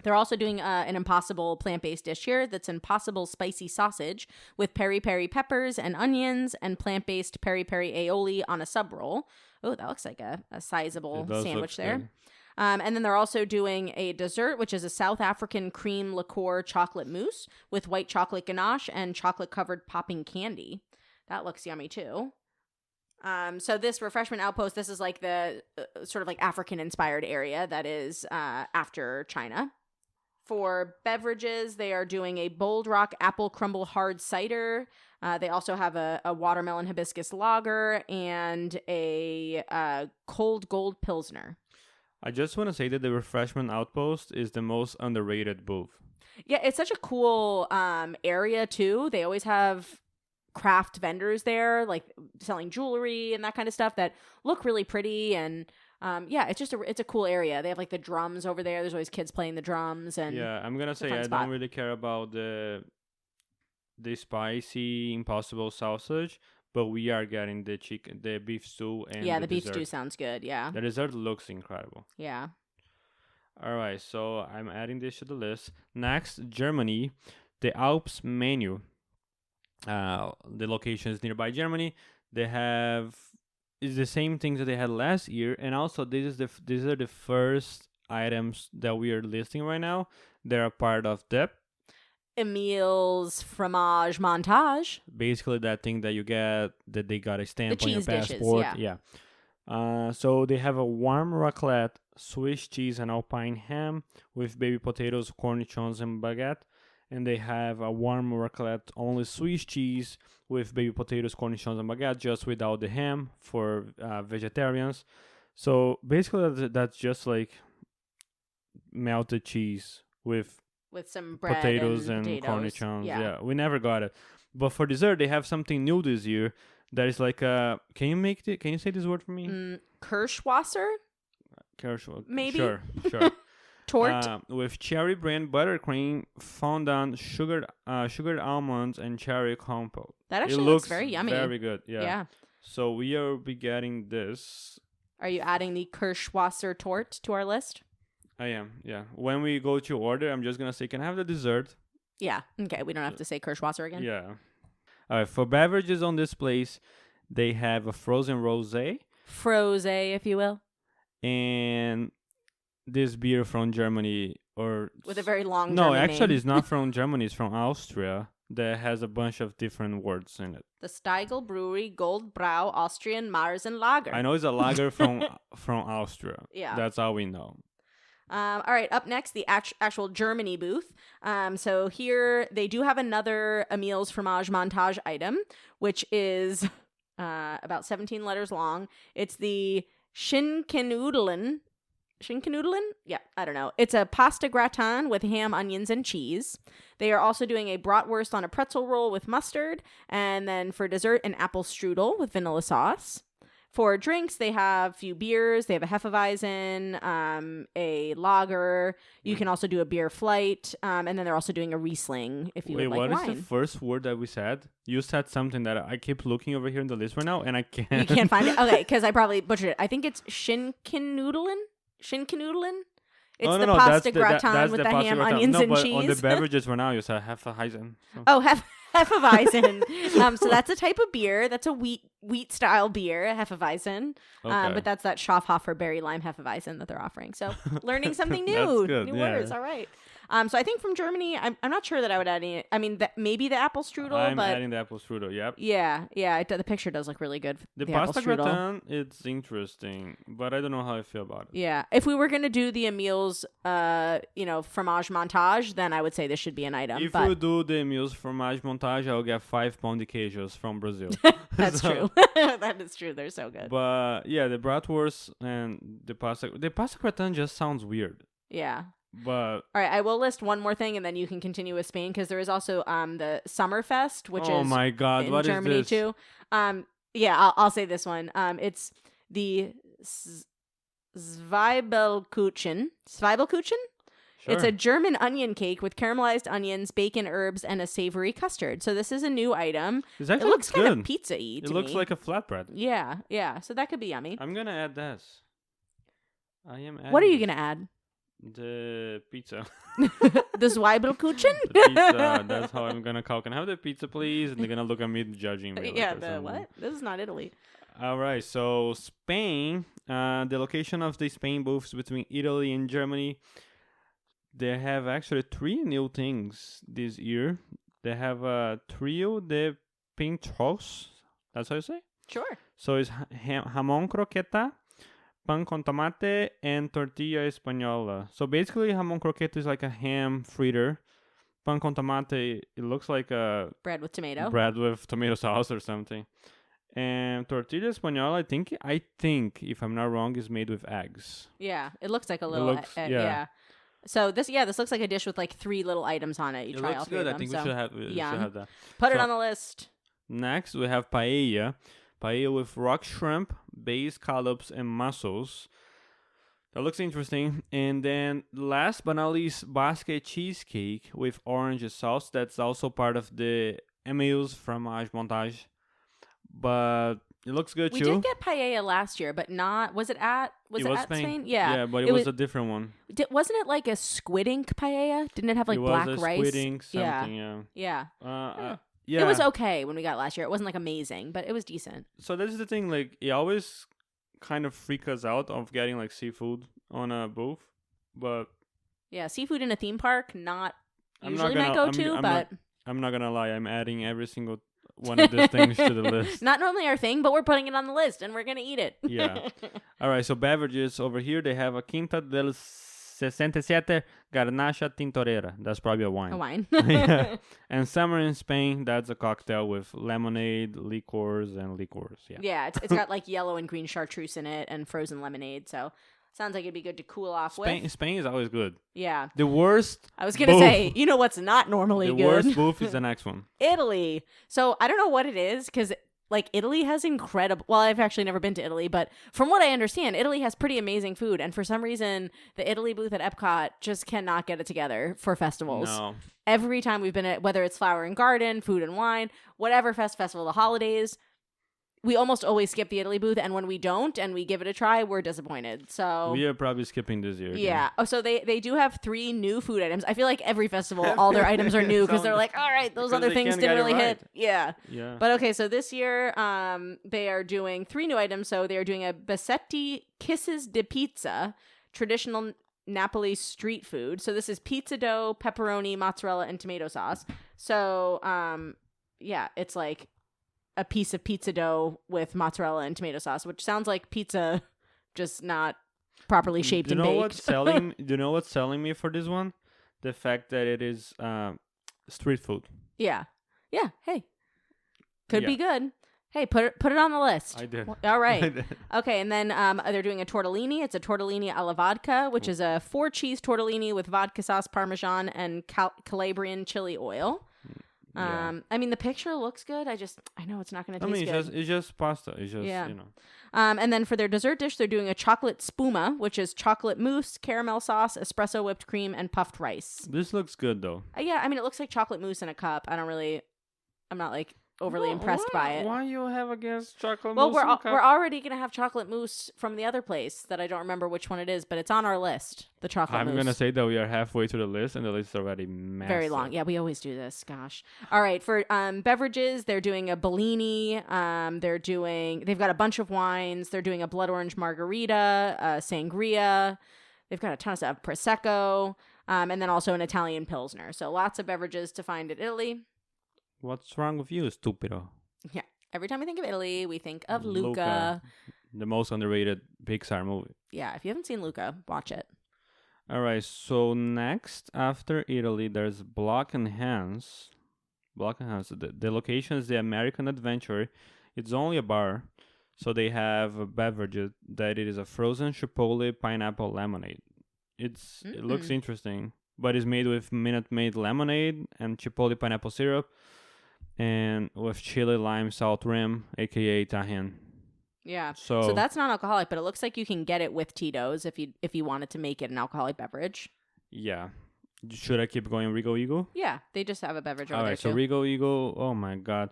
They're also doing an impossible plant-based dish here that's impossible spicy sausage with peri-peri peppers and onions and plant-based peri-peri aioli on a sub roll. Oh, that looks like a sizable sandwich there. Good. And then they're also doing a dessert, which is a South African cream liqueur chocolate mousse with white chocolate ganache and chocolate-covered popping candy. That looks yummy, too. So this Refreshment Outpost, this is like the sort of like African-inspired area that is after China. For beverages, they are doing a Bold Rock apple crumble hard cider. They also have a watermelon hibiscus lager and a cold gold pilsner. I just want to say that the Refreshment Outpost is the most underrated booth. Yeah, it's such a cool area too. They always have craft vendors there, like selling jewelry and that kind of stuff that look really pretty. And yeah, it's a cool area. They have like the drums over there. There's always kids playing the drums. And yeah, I'm gonna say I don't really care about the spicy impossible sausage, but we are getting the beef stew and the beef dessert. stew sounds good. Yeah, The dessert looks incredible. yeah. All right, so I'm adding this to the list. Next, Germany, the Alps menu. The location is nearby Germany. They have is the same things that they had last year, and also these are the first items that we are listing right now. They're a part of DEP. Emile's Fromage Montage. Basically, that thing that you get that they got a stamp on your cheese dishes, passport. Yeah. So they have a warm raclette, Swiss cheese, and alpine ham with baby potatoes, cornichons, and baguette. And they have a warm raclette, only Swiss cheese with baby potatoes, cornichons, and baguette, just without the ham for vegetarians. So basically, that's just like melted cheese with some bread potatoes and potatoes. cornichons. Yeah, We never got it. But for dessert, they have something new this year. That is like can you say this word for me? Kirschwasser? Kirschwasser. Maybe. Sure. Tort. With cherry brand buttercream, fondant, sugared almonds, and cherry compote. That actually it looks very yummy. Very good. Yeah. Yeah. So we will be getting this. Are you adding the Kirschwasser Tort to our list? I am. Yeah. When we go to order, I'm just gonna say, "Can I have the dessert?" Yeah. Okay. We don't have to say Kirschwasser again. Yeah. All right. For beverages on this place, they have a frozen rosé. Frosé, if you will. And this beer from Germany, or with a very long no, German actually name. It's not from Germany, it's from Austria, that has a bunch of different words in it. The Steigl Brewery Gold Brau Austrian Marzen Lager. I know it's a lager from Austria. Yeah, that's all we know. All right, up next, the actual Germany booth. So here they do have another Emile's Fromage Montage item, which is about 17 letters long. It's the Schinkennudeln? Yeah, I don't know. It's a pasta gratin with ham, onions, and cheese. They are also doing a bratwurst on a pretzel roll with mustard. And then for dessert, an apple strudel with vanilla sauce. For drinks, they have a few beers. They have a Hefeweizen, a lager. You can also do a beer flight. And then they're also doing a Riesling if you would like wine. What is the first word that we said? You said something that I keep looking over here in the list right now, and I can't. You can't find it? Okay, because I probably butchered it. I think it's Schinkennudeln? It's the pasta gratin with the ham, onions, and cheese. On the beverages for now, you said Hefeweizen. So. Oh, Hefeweizen. So that's a type of beer. That's a wheat style beer, Hefeweizen. Okay. But that's that Schaffhofer berry lime Hefeweizen that they're offering. So learning something new. That's good, new yeah. words. All right. So I think from Germany, I'm not sure that I would add any. I mean, maybe the apple strudel. I'm but adding the apple strudel. Yep. Yeah. The picture does look really good. The apple pasta strudel. gratin, it's interesting, but I don't know how I feel about it. Yeah. If we were gonna do the Emile's, fromage montage, then I would say this should be an item. If we do the Emile's fromage montage, I'll get 5 pão de queijos from Brazil. That's true. That is true. They're so good. But yeah, the bratwurst and the pasta gratin just sounds weird. Yeah. But all right, I will list one more thing, and then you can continue with Spain, because there is also the Summerfest, which is my God, in what Germany is this? too. Yeah, I'll say this one. It's the Zwiebelkuchen. Sure. It's a German onion cake with caramelized onions, bacon, herbs, and a savory custard. So this is a new item. It looks kind good. of pizza-y to It looks me. like a flatbread. Yeah. So that could be yummy. I'm gonna add this. I am adding What are you gonna add? The pizza. The Zwiebelkuchen? The pizza. That's how I'm gonna call. Can I have the pizza, please? And they're gonna look at me judging me. Yeah, the what? This is not Italy. All right, so Spain, the location of the Spain booths between Italy and Germany, they have actually 3 new things this year. They have a trio de pinchos. That's how you say? Sure. So it's jamón croqueta, pan con tomate, and tortilla española. So basically, jamón croqueta is like a ham fritter. Pan con tomate, it looks like a bread with tomato. Bread with tomato sauce or something. And tortilla española, I think, if I'm not wrong, is made with eggs. Yeah, it looks like a little. Yeah. So this looks like a dish with like 3 little items on it. You try all 3 of them. I think we should have that. Put it on the list. Next, we have paella. Paella with rock shrimp, bass scallops, and mussels. That looks interesting. And then last but not least, basket cheesecake with orange sauce. That's also part of the Emile's Fromage Montage. But it looks good too. We did get paella last year, but not. Was it at Spain? Yeah. Yeah, but it was a different one. Wasn't it like a squid ink paella? Didn't it have like black rice? It was a squid ink something, Yeah. Yeah. It was okay when we got last year. It wasn't like amazing, but it was decent. So this is the thing, like, it always kind of freaks us out of getting like seafood on a booth, but yeah, seafood in a theme park, not usually my go-to, but I'm not gonna lie, I'm adding every single one of these things to the list. Not normally our thing, but we're putting it on the list and we're gonna eat it. Yeah. All right, so beverages over here, they have a Quinta del 67 Garnacha Tintorera. That's probably a wine. A wine. Yeah. And Summer in Spain, that's a cocktail with lemonade, liqueurs, and liqueurs. Yeah. Yeah, it's got like yellow and green chartreuse in it and frozen lemonade. So sounds like it'd be good to cool off with. Spain is always good. Yeah. The worst. I was gonna say, you know what's not normally good? The worst booth is the next one. Italy. So I don't know what it is, because like Italy has incredible. Well, I've actually never been to Italy, but from what I understand, Italy has pretty amazing food. And for some reason, the Italy booth at Epcot just cannot get it together for festivals. No. Every time we've been at, whether it's Flower and Garden, Food and Wine, whatever festival, the holidays, we almost always skip the Italy booth. And when we don't and we give it a try, we're disappointed. So We are probably skipping this year. yeah. Oh, so they do have 3 new food items. I feel like every festival, all their items are new because they're like, all right, those other things didn't really hit. Yeah. Yeah. But okay, so this year, they are doing 3 new items. So they are doing a Bassetti Kisses di Pizza, traditional Napoli street food. So this is pizza dough, pepperoni, mozzarella, and tomato sauce. So, yeah, it's like a piece of pizza dough with mozzarella and tomato sauce, which sounds like pizza, just not properly shaped and baked. Do you know what's selling me for this one? The fact that it is street food. Yeah. Yeah. Hey, could be good. Hey, put it on the list. I did. All right. I did. Okay, and then they're doing a tortellini. It's a tortellini alla vodka, which is a 4-cheese tortellini with vodka sauce, parmesan, and Calabrian chili oil. Yeah. I mean, the picture looks good. I know it's not going to taste good. It's just pasta. It's just, you know. And then for their dessert dish, they're doing a chocolate spuma, which is chocolate mousse, caramel sauce, espresso whipped cream, and puffed rice. This looks good, though. Yeah, I mean, it looks like chocolate mousse in a cup. I'm not like overly impressed by it. Why you have against chocolate well, mousse? we're already gonna have chocolate mousse from the other place that I don't remember which one it is, but it's on our list. The chocolate mousse. I'm gonna say that we are halfway to the list, and the list is already massive. Very long. Yeah, we always do this. Gosh. All right. For beverages, they're doing a Bellini. They've got a bunch of wines. They're doing a blood orange margarita, sangria. They've got a ton of stuff. Prosecco, and then also an Italian Pilsner. So lots of beverages to find at Italy. What's wrong with you, stupido? Yeah. Every time we think of Italy, we think of Luca. The most underrated Pixar movie. Yeah. If you haven't seen Luca, watch it. All right. So next, after Italy, there's Block and Hands. Block and Hands. The location is the American Adventure. It's only a bar. So they have a beverage that it is a frozen chipotle pineapple lemonade. It looks interesting, but it's made with Minute Maid lemonade and chipotle pineapple syrup, and with chili lime salt rim, aka Tajín. Yeah. So that's non-alcoholic, but it looks like you can get it with Tito's if you wanted to make it an alcoholic beverage. Yeah. Should I keep going Rigo Eagle? Yeah, they just have a beverage over All there right, so too. Rigo Eagle, oh my god.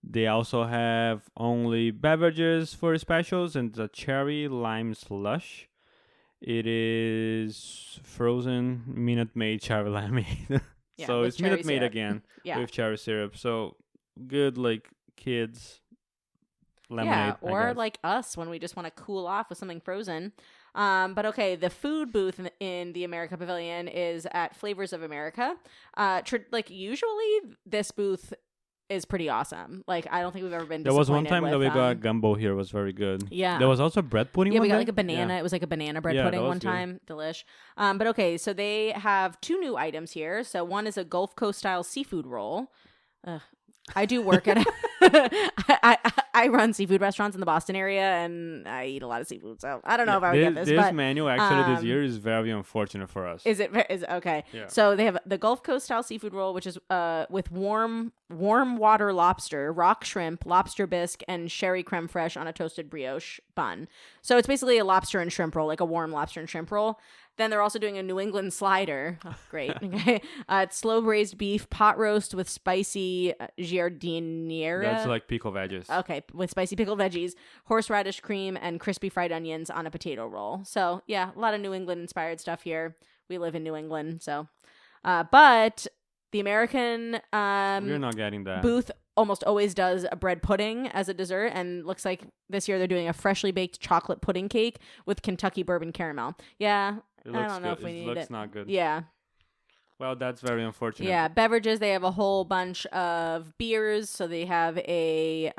They also have only beverages for specials, and the cherry lime slush. It is frozen Minute Maid cherry limeade. Yeah, so with it's cherry Minute Maid syrup. again Yeah. with cherry syrup. So good, like kids lemonade. Yeah, or like us when we just want to cool off with something frozen. But okay, the food booth in the America Pavilion is at Flavors of America. Usually this booth is pretty awesome. Like, I don't think we've ever been There was one time with, that we got gumbo here. It was very good. Yeah. There was also bread pudding. Yeah, we got one like a day? banana. Yeah. It was like a banana bread Yeah, pudding that was one good. time. Delish. But okay, so they have 2 new items here. So one is a Gulf Coast style seafood roll. I do work at I run seafood restaurants in the Boston area, and I eat a lot of seafood. So I don't know if I would get this. This but menu actually this year is very unfortunate for us. is okay? Yeah. So they have the Gulf Coast style seafood roll, which is with warm water lobster, rock shrimp, lobster bisque, and sherry creme fraiche on a toasted brioche bun. So it's basically a lobster and shrimp roll, like a warm lobster and shrimp roll. Then they're also doing a New England slider. Oh, great. Okay. It's slow braised beef, pot roast with spicy giardiniera. That's like pickle veggies. Okay, with spicy pickled veggies, horseradish cream, and crispy fried onions on a potato roll. So, yeah, a lot of New England-inspired stuff here. We live in New England, so. But the American We're not getting that. booth almost always does a bread pudding as a dessert, and looks like this year they're doing a freshly baked chocolate pudding cake with Kentucky bourbon caramel. Yeah, I don't know if we need it. It looks not good. Yeah. Well, that's very unfortunate. Yeah, beverages, they have a whole bunch of beers. So they have a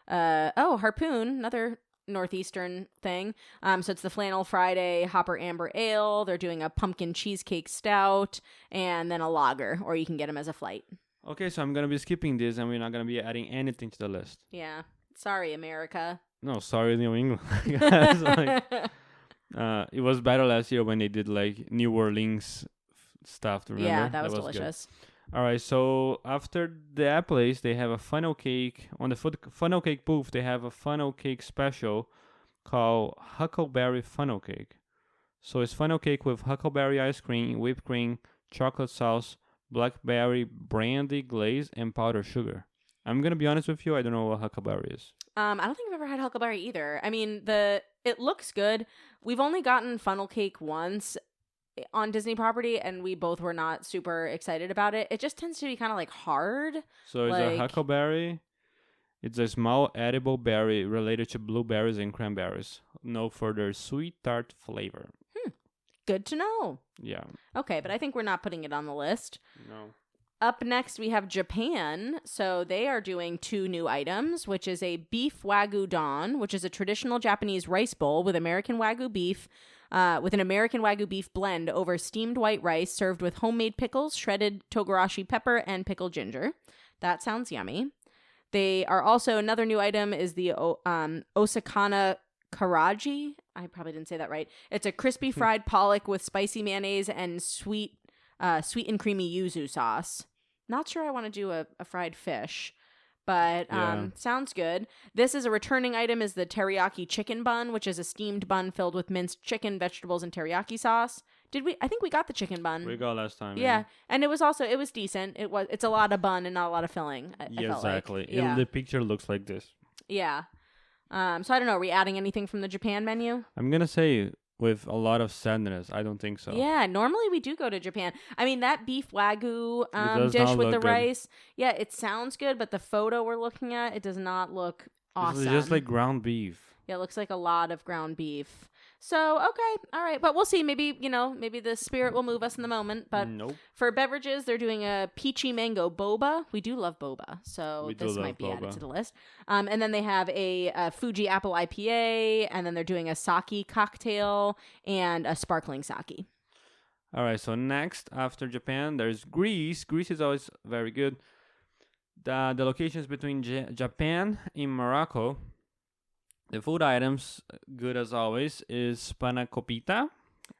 Harpoon, another northeastern thing. So it's the Flannel Friday Hopper Amber Ale. They're doing a pumpkin cheesecake stout, and then a lager, or you can get them as a flight. Okay, so I'm going to be skipping this, and we're not going to be adding anything to the list. Yeah. Sorry, America. No, sorry, New England. Guys, it was better last year when they did like New Orleans stuff. Remember? Yeah, that was delicious. All right, so after that place, they have a funnel cake. On the funnel cake booth, they have a funnel cake special called Huckleberry Funnel Cake. So it's funnel cake with huckleberry ice cream, whipped cream, chocolate sauce, blackberry brandy glaze, and powdered sugar. I'm going to be honest with you, I don't know what huckleberry is. I don't think I've ever had huckleberry either. I mean, it looks good. We've only gotten funnel cake once on Disney property, and we both were not super excited about it. It just tends to be kind of like hard. So it's a huckleberry. It's a small edible berry related to blueberries and cranberries. No further sweet tart flavor. Good to know. Yeah. Okay, but I think we're not putting it on the list. No. Up next, we have Japan. So they are doing 2 new items, which is a beef wagyu don, which is a traditional Japanese rice bowl with American wagyu beef, with an American wagyu beef blend over steamed white rice served with homemade pickles, shredded togarashi pepper, and pickled ginger. That sounds yummy. They are also, another new item is the Osakana Karaji. I probably didn't say that right. It's a crispy fried pollock with spicy mayonnaise and sweet and creamy yuzu sauce. Not sure I want to do a fried fish, but sounds good. This is a returning item, is the teriyaki chicken bun, which is a steamed bun filled with minced chicken, vegetables, and teriyaki sauce. Did we? I think we got the chicken bun. We got last time. Yeah, and it was decent. It's a lot of bun and not a lot of filling. I felt exactly. Like. Yeah. The picture looks like this. Yeah. So I don't know. Are we adding anything from the Japan menu? I'm gonna say with a lot of sadness. I don't think so. Yeah, normally we do go to Japan. I mean, that beef wagyu does dish not with the look good. rice. Yeah, it sounds good, but the photo we're looking at, it does not look awesome. This is just like ground beef. Yeah, it looks like a lot of ground beef. So, okay, all right. But we'll see. Maybe the spirit will move us in the moment. But Nope. for beverages, they're doing a peachy mango boba. We do love boba, so this might be added to the list. And then they have a Fuji apple IPA, and then they're doing a sake cocktail and a sparkling sake. All right, so next, after Japan, there's Greece. Greece is always very good. The locations between Japan and Morocco. The food items, good as always, is spanakopita.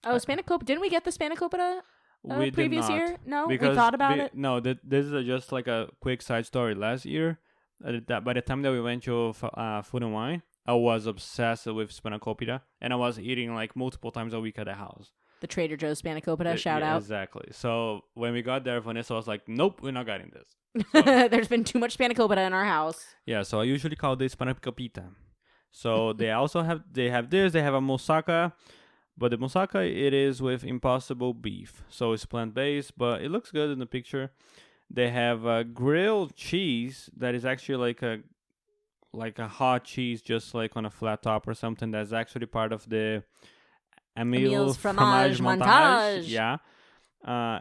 Oh, spanakopita. Didn't we get the spanakopita We previous did not, year? No? because we thought about it? No, this is just like a quick side story. Last year, by the time that we went to Food and Wine, I was obsessed with spanakopita, and I was eating like multiple times a week at the house. The Trader Joe's spanakopita, shout out. Exactly. So when we got there, Vanessa was like, nope, we're not getting this. So, there's been too much spanakopita in our house. Yeah, so I usually call this spanakopita. So they have this, they have a moussaka, but the moussaka, it is with impossible beef. So it's plant-based, but it looks good in the picture. They have a grilled cheese that is actually like a hot cheese, just like on a flat top or something. That's actually part of the Emile's Fromage Montage. Yeah.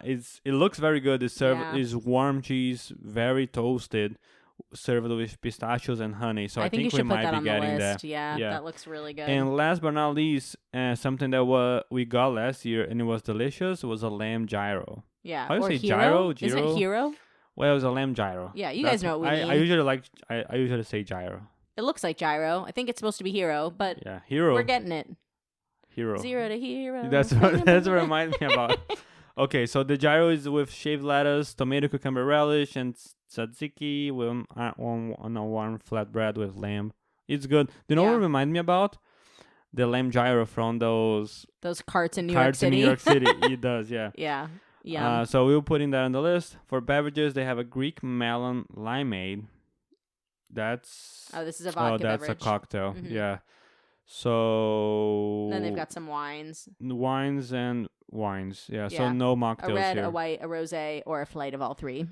It looks very good. It's served is warm cheese, very toasted, served with pistachios and honey. So I think we might be getting that. Yeah, that looks really good. And last but not least, something that we got last year and it was delicious was a lamb gyro. Yeah. How do you say gyro? gyro? Isn't it hero? Well, it was a lamb gyro. Yeah, you guys know what we mean. I usually say gyro. It looks like gyro. I think it's supposed to be hero, but yeah, hero. We're getting it. Hero. 0 to hero. That's what reminds me about. Okay, so the gyro is with shaved lettuce, tomato, cucumber relish, and tzatziki on a warm flatbread with lamb. It's good. Do you know what it reminds me about? The lamb gyro from those carts in New York City. It does, yeah. Yeah. Yeah. So we're putting that on the list. For beverages, they have a Greek melon limeade. That's this is a vodka beverage. That's a cocktail. Mm-hmm. Yeah. So then they've got some wines. Yeah. So no mocktails here. A red, here. A white, a rosé, or a flight of all three.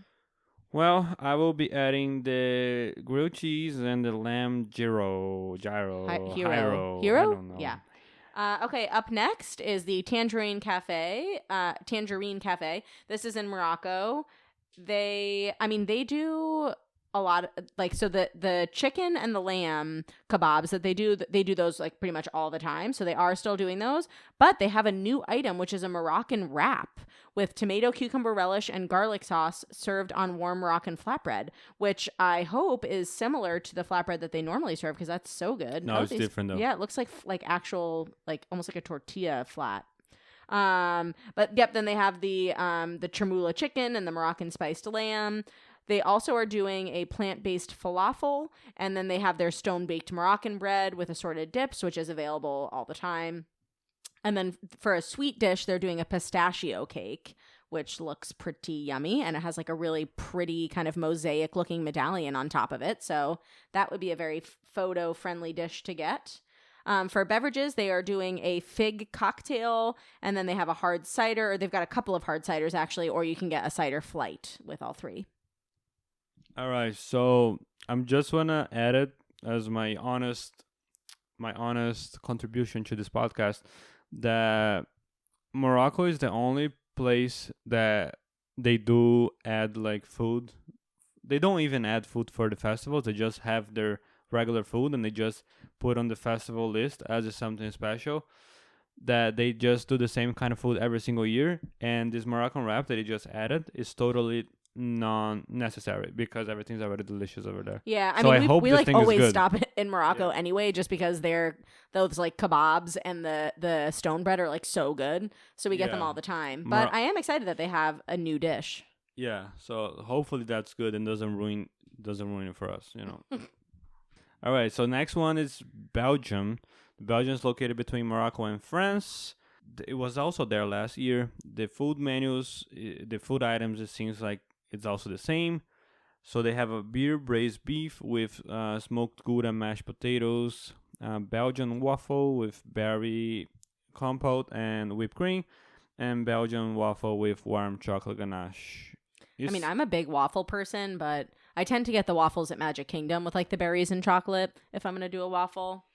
Well, I will be adding the grilled cheese and the lamb gyro. Hero? I don't know. Yeah. Okay, up next is the Tangerine Cafe. This is in Morocco. They do a lot of, so the chicken and the lamb kebabs that they do those like pretty much all the time. So they are still doing those, but they have a new item, which is a Moroccan wrap with tomato, cucumber relish, and garlic sauce served on warm Moroccan flatbread, which I hope is similar to the flatbread that they normally serve because that's so good. No, it's different though. Yeah, it looks like actual, like almost like a tortilla flat. But yep, then they have the chermoula chicken and the Moroccan spiced lamb. They also are doing a plant-based falafel, and then they have their stone-baked Moroccan bread with assorted dips, which is available all the time. And then for a sweet dish, they're doing a pistachio cake, which looks pretty yummy, and it has like a really pretty kind of mosaic-looking medallion on top of it. So that would be a very photo-friendly dish to get. For beverages, they are doing a fig cocktail, and then they have a hard cider. They've got a couple of hard ciders, actually, or you can get a cider flight with all three. All right, so I'm just wanna add it as my honest contribution to this podcast that Morocco is the only place that they do add like food. They don't even add food for the festivals. They just have their regular food and they just put on the festival list as something special. That they just do the same kind of food every single year. And this Moroccan wrap that they just added is totally non-necessary because everything's already delicious over there. Yeah, I So mean, I hope we this like thing is always good. stop in Morocco anyway, just because those like kebabs and the stone bread are like so good, so we get them Yeah. all the time. But I am excited that they have a new dish. Yeah, so hopefully that's good and doesn't ruin it for us, you know. All right, so next one is Belgium. Belgium is located between Morocco and France. It was also there last year. The food menus, the food items, it seems like it's also the same. So they have a beer braised beef with smoked gouda mashed potatoes, Belgian waffle with berry compote and whipped cream, and Belgian waffle with warm chocolate ganache. I mean, I'm a big waffle person, but I tend to get the waffles at Magic Kingdom with like the berries and chocolate if I'm going to do a waffle.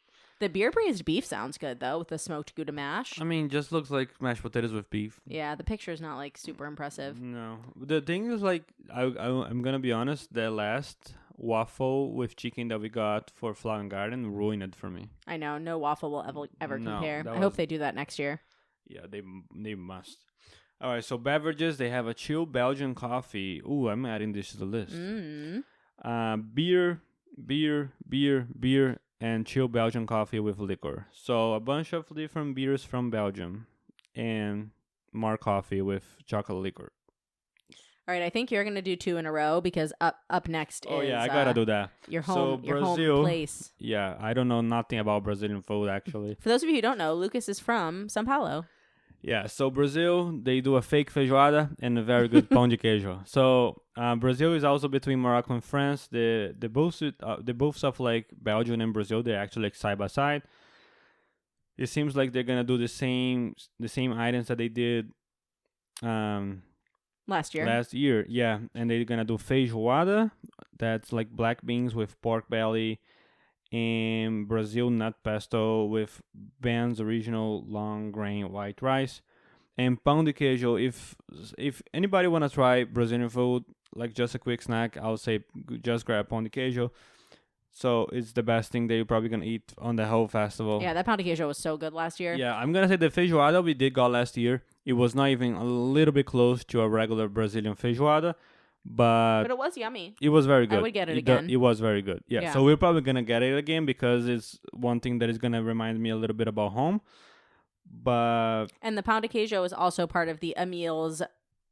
The beer braised beef sounds good though with the smoked Gouda mash. I mean, just looks like mashed potatoes with beef. Yeah, the picture's not like super impressive. No, the thing is like I'm gonna be honest. The last waffle with chicken that we got for Flower and Garden ruined it for me. I know, no waffle will ever No, compare. that I hope was- they do that next year. Yeah, they must. All right, so beverages, they have a chill Belgian coffee. Ooh, I'm adding this to the list. Beer, and chill Belgian coffee with liquor. So a bunch of different beers from Belgium and more coffee with chocolate liquor. All right, I think you're gonna do two in a row because up next Oh is yeah, I gotta do that. your So home Brazil- place. Yeah, I don't know nothing about Brazilian food actually. For those of you who don't know, Lucas is from São Paulo. Yeah, so Brazil, they do a fake feijoada and a very good pão de queijo. So Brazil is also between Morocco and France. The both stuff like Belgium and Brazil, they're actually like side by side. It seems like they're gonna do the same items that they did Last year. last year. Yeah, and they're gonna do feijoada. That's like black beans with pork belly. And Brazil nut pesto with Ben's original long grain white rice, and pão de queijo. If anybody wanna try Brazilian food, like just a quick snack, I would say just grab pão de queijo. So it's the best thing that you're probably gonna eat on the whole festival. Yeah, that pão de queijo was so good last year. Yeah, I'm gonna say the feijoada we did got last year. It was not even a little bit close to a regular Brazilian feijoada. But it was yummy. it was very good. I would get it again. It was very good. Yeah. Yeah. So we're probably gonna get it again because it's one thing that is gonna remind me a little bit about home. But And the pão de queijo is also part of the Emile's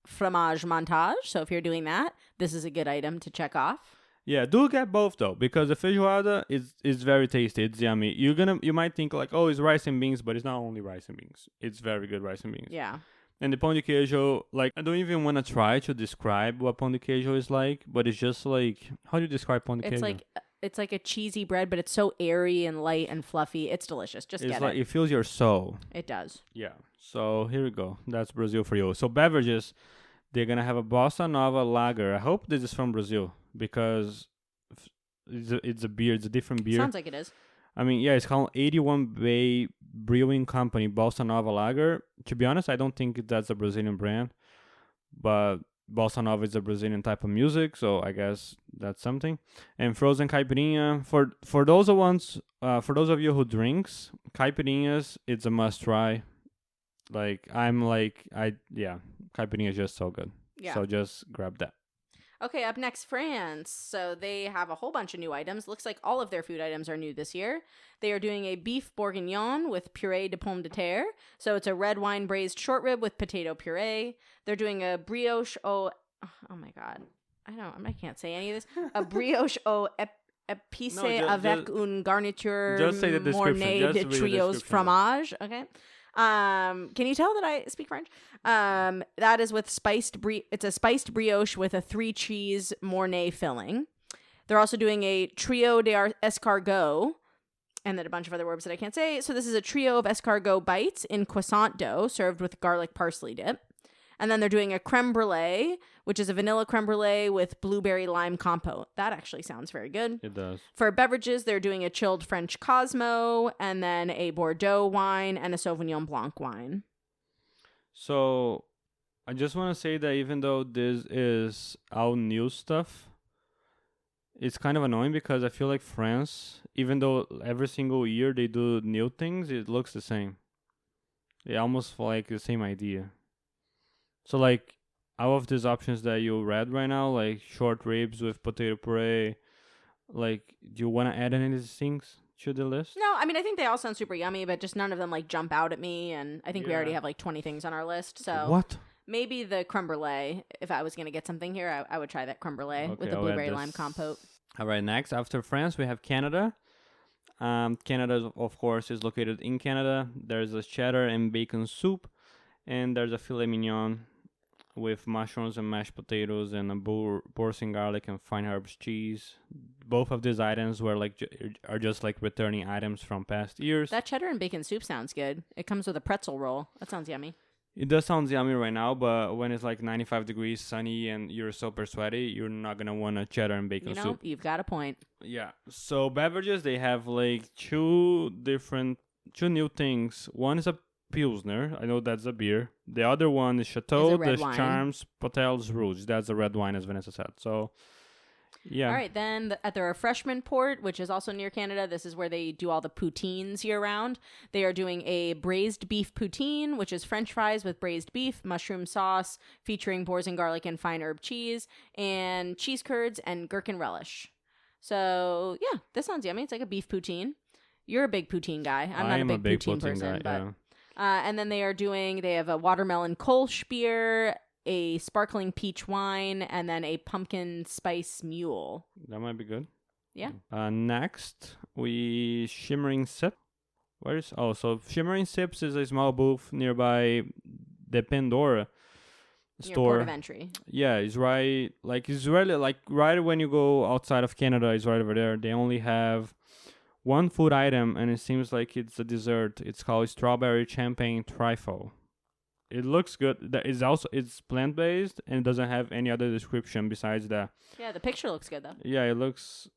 Fromage Montage. So if you're doing that, this is a good item to check off. yeah, do get both though because the feijoada is very tasty. It's yummy. You might think like, oh, it's rice and beans, but it's not only rice and beans. It's very good rice and beans. Yeah. And the pão de queijo, like, I don't even want to try to describe what pão de queijo is like, but it's just like, how do you describe pão de queijo? It's like a cheesy bread, but it's so airy and light and fluffy. It's delicious. Just It's get like it. it fills your soul. It does. Yeah. So here we go. That's Brazil for you. So beverages, they're gonna have a Bossa Nova lager. I hope this is from Brazil because it's a beer. It's a different beer. Sounds like it is. I mean, yeah, it's called 81 Bay Brewing Company Bossa Nova Lager. To be honest, I don't think that's a Brazilian brand, but Bossa Nova is a Brazilian type of music, so I guess that's something. And frozen caipirinha for those of you who drinks caipirinhas, it's a must try. Caipirinha is just so good. Yeah. So just grab that. Okay, up next, France. So they have a whole bunch of new items. Looks like all of their food items are new this year. They are doing a beef bourguignon with puree de pomme de terre. So it's a red wine braised short rib with potato puree. They're doing a brioche oh my god. I can't say any of this. A brioche épicée avec une garniture mornée de trios fromage. Okay. Can you tell that I speak French? That is with it's a spiced brioche with a 3-cheese mornay filling. They're also doing a trio d'escargot, and then a bunch of other words that I can't say. So this is a trio of escargot bites in croissant dough served with garlic parsley dip. And then they're doing a creme brulee, which is a vanilla creme brulee with blueberry lime compote. That actually sounds very good. It does. For beverages, they're doing a chilled French Cosmo, and then a Bordeaux wine and a Sauvignon Blanc wine. So I just want to say that even though this is all new stuff, it's kind of annoying because I feel like France, even though every single year they do new things, it looks the same. They almost like the same idea. So, like, out of these options that you read right now, like short ribs with potato puree, like, do you want to add any of these things to the list? No, I mean, I think they all sound super yummy, but just none of them, like, jump out at me. And I think we already have, like, 20 things on our list. So what? Maybe the creme brulee. If I was going to get something here, I would try that creme brulee with the blueberry lime compote. All right, next, after France, we have Canada. Canada, of course, is located in Canada. There's a cheddar and bacon soup, and there's a filet mignon with mushrooms and mashed potatoes and a boursin garlic and fine herbs cheese. Both of these items are just like returning items from past years. That cheddar and bacon soup sounds good. It comes with a pretzel roll. That sounds yummy. It does sound yummy right now, but when it's like 95 degrees, sunny, and you're super sweaty, you're not going to want a cheddar and bacon soup. You've got a point. Yeah. So beverages, they have like two new things. One is a Pilsner. I know that's a beer. The other one is Chateau des Charmes Potels Rouge. That's a red wine, as Vanessa said. So, yeah. All right. Then at the refreshment port, which is also near Canada, this is where they do all the poutines year-round. They are doing a braised beef poutine, which is French fries with braised beef, mushroom sauce, featuring boursin garlic and fine herb cheese, and cheese curds and gherkin relish. So, yeah, this sounds yummy. It's like a beef poutine. You're a big poutine guy. I'm not a big poutine person, but... Yeah. And then they have a watermelon Kolsch beer, a sparkling peach wine, and then a pumpkin spice mule. That might be good. Yeah. Next, Shimmering Sip. So Shimmering Sips is a small booth nearby the Pandora store. Near Port of Entry. Yeah, it's right when you go outside of Canada, it's right over there. They only have one food item, and it seems like it's a dessert. It's called strawberry champagne trifle. It looks good. It's plant-based and it doesn't have any other description besides that. Yeah, the picture looks good though. Yeah, it looks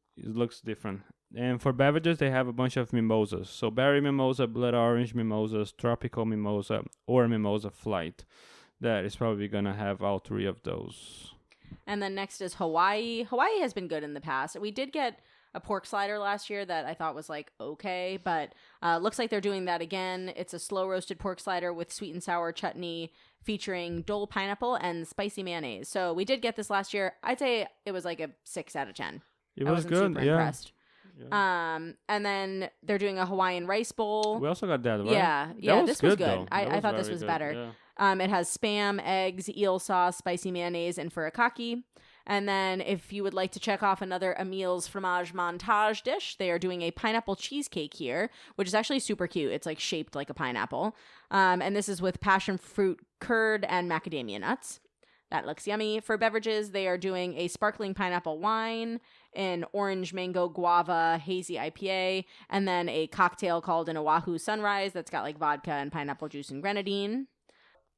different. And for beverages, they have a bunch of mimosas. So berry mimosa, blood orange mimosas, tropical mimosa, or mimosa flight. That is probably gonna have all three of those. And then next is Hawaii. Hawaii has been good in the past. We did get a pork slider last year that I thought was like okay, but looks like they're doing that again. It's a slow roasted pork slider with sweet and sour chutney featuring Dole pineapple and spicy mayonnaise. So we did get this last year. I'd say it was like a 6 out of 10. I wasn't good. Super impressed. Yeah. And then they're doing a Hawaiian rice bowl. We also got that, right? Yeah. This was good. I thought this was better. Yeah. It has Spam, eggs, eel sauce, spicy mayonnaise, and furikake. And then if you would like to check off another Emile's Fromage Montage dish, they are doing a pineapple cheesecake here, which is actually super cute. It's like shaped like a pineapple. And this is with passion fruit curd and macadamia nuts. That looks yummy. For beverages, they are doing a sparkling pineapple wine, an orange mango guava hazy IPA, and then a cocktail called an Oahu Sunrise that's got like vodka and pineapple juice and grenadine.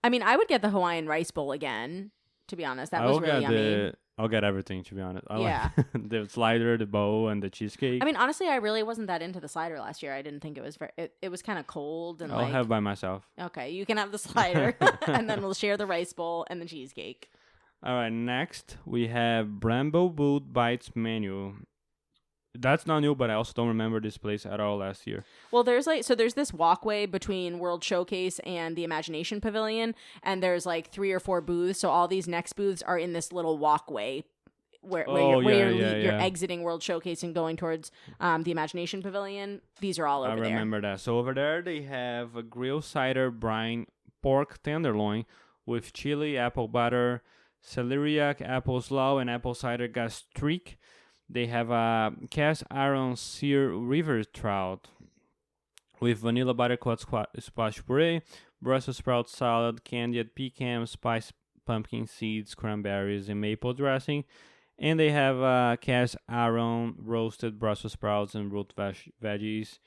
I mean, I would get the Hawaiian rice bowl again, to be honest. That was really yummy. I'll get everything, to be honest. I like the slider, the bowl, and the cheesecake. I mean, honestly, I really wasn't that into the slider last year. I didn't think it was it was kind of cold. And I'll have by myself. Okay, you can have the slider, and then we'll share the rice bowl and the cheesecake. All right, next we have Bramble Boot Bites menu. That's not new, but I also don't remember this place at all last year. Well, there's this walkway between World Showcase and the Imagination Pavilion, and there's like 3 or 4 booths. So all these next booths are in this little walkway where Oh, you're, yeah, you're yeah. exiting World Showcase and going towards the Imagination Pavilion. These are all I over there. remember that. So over there they have a grilled cider brine pork tenderloin with chili, apple butter, celeriac, apple slaw, and apple cider gastrique. They have a cast iron sear river trout with vanilla buttercut squash puree, Brussels sprout salad, candied pecan, spiced pumpkin seeds, cranberries, and maple dressing. And they have cast iron roasted Brussels sprouts and root veggies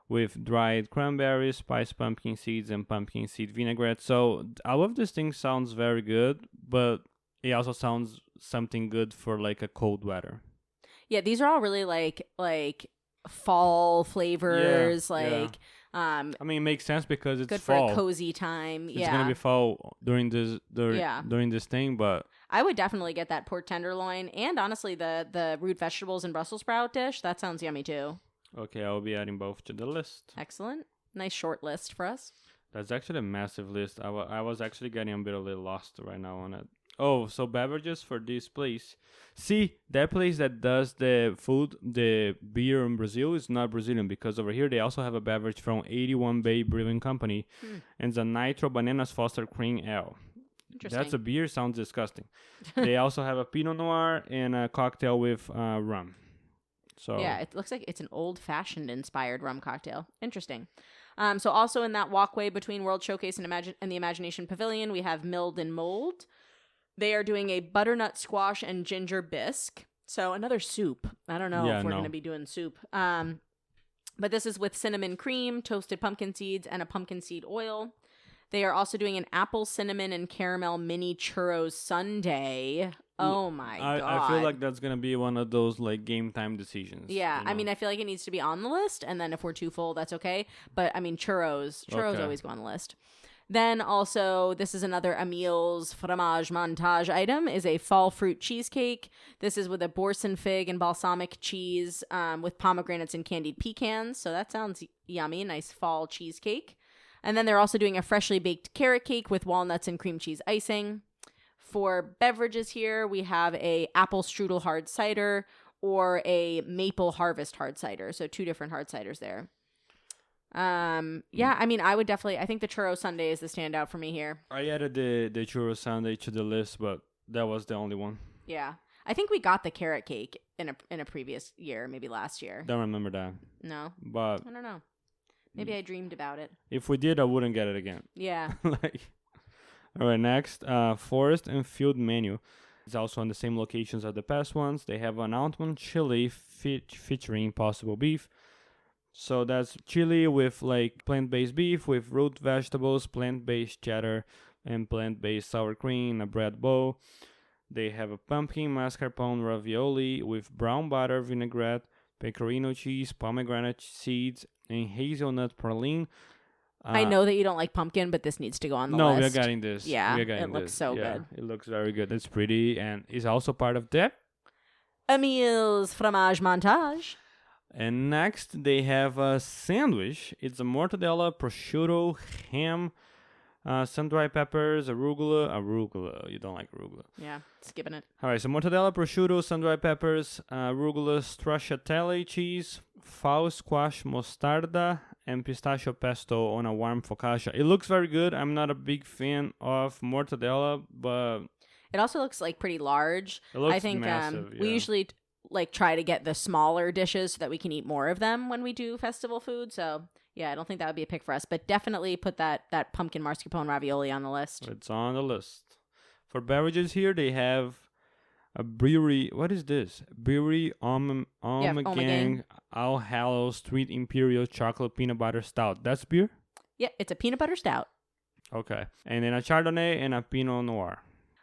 with dried cranberries, spiced pumpkin seeds, and pumpkin seed vinaigrette. So all of this thing sounds very good, but it also sounds something good for like a cold weather. Yeah, these are all really like fall flavors. Yeah. I mean, it makes sense because it's good fall. for a cozy time. It's gonna be fall during this during this thing, but I would definitely get that pork tenderloin and honestly the root vegetables and Brussels sprout dish. That sounds yummy too. okay, I'll be adding both to the list. Excellent. Nice short list for us. That's actually a massive list. I was actually getting a bit lost right now on it. Oh, so beverages for this place. See, that place that does the food, the beer in Brazil is not Brazilian because over here they also have a beverage from 81 Bay Brewing Company, and it's a Nitro Bananas Foster Cream Ale. Interesting. That's a beer. Sounds disgusting. They also have a Pinot Noir and a cocktail with rum. So yeah, it looks like it's an old-fashioned inspired rum cocktail. Interesting. So also in that walkway between World Showcase and the Imagination Pavilion, we have Milled and Mold. They are doing a butternut squash and ginger bisque. So another soup. I don't know if we're going to be doing soup. But this is with cinnamon cream, toasted pumpkin seeds, and a pumpkin seed oil. They are also doing an apple, cinnamon, and caramel mini churros sundae. Oh my God. I feel like that's going to be one of those like game time decisions. Yeah, you know? I mean, I feel like it needs to be on the list, and then if we're too full, that's okay. But I mean, churros always go on the list. Then also, this is another Emile's Fromage Montage item, is a fall fruit cheesecake. This is with a boursin fig and balsamic cheese with pomegranates and candied pecans. So that sounds yummy. Nice fall cheesecake. And then they're also doing a freshly baked carrot cake with walnuts and cream cheese icing. For beverages here, we have a apple strudel hard cider or a maple harvest hard cider. So 2 different hard ciders there. Yeah, I mean, I think the churro sundae is the standout for me here. I added the churro sundae to the list, but that was the only one. Yeah. I think we got the carrot cake in a previous year, maybe last year. Don't remember that. No. But I don't know. Maybe I dreamed about it. If we did, I wouldn't get it again. Yeah. All right, next, forest and field menu. It's also on the same locations as the past ones. They have an almond chili featuring possible beef. So that's chili with like plant-based beef with root vegetables, plant-based cheddar, and plant-based sour cream, a bread bowl. They have a pumpkin mascarpone ravioli with brown butter vinaigrette, pecorino cheese, pomegranate seeds, and hazelnut praline. I know that you don't like pumpkin, but this needs to go on the list. No, we're getting this. Yeah, it looks so good. It looks very good. It's pretty, and it's also part of that. Emile's Fromage Montage. And next, they have a sandwich. It's a mortadella, prosciutto, ham, sun-dried peppers, arugula. You don't like arugula. Yeah, skipping it. All right, so mortadella, prosciutto, sun-dried peppers, arugula, stracciatelle cheese, fall squash mostarda, and pistachio pesto on a warm focaccia. It looks very good. I'm not a big fan of mortadella, but it also looks like pretty large. It looks I think massive, we usually like try to get the smaller dishes so that we can eat more of them when we do festival food. So yeah, I don't think that would be a pick for us, but definitely put that pumpkin mascarpone ravioli on the list. It's on the list. For beverages here, they have a brewery. What is this? Brewery Omegang All Hallows Street Imperial Chocolate Peanut Butter Stout. That's beer? Yeah, it's a peanut butter stout. Okay. And then a Chardonnay and a Pinot Noir.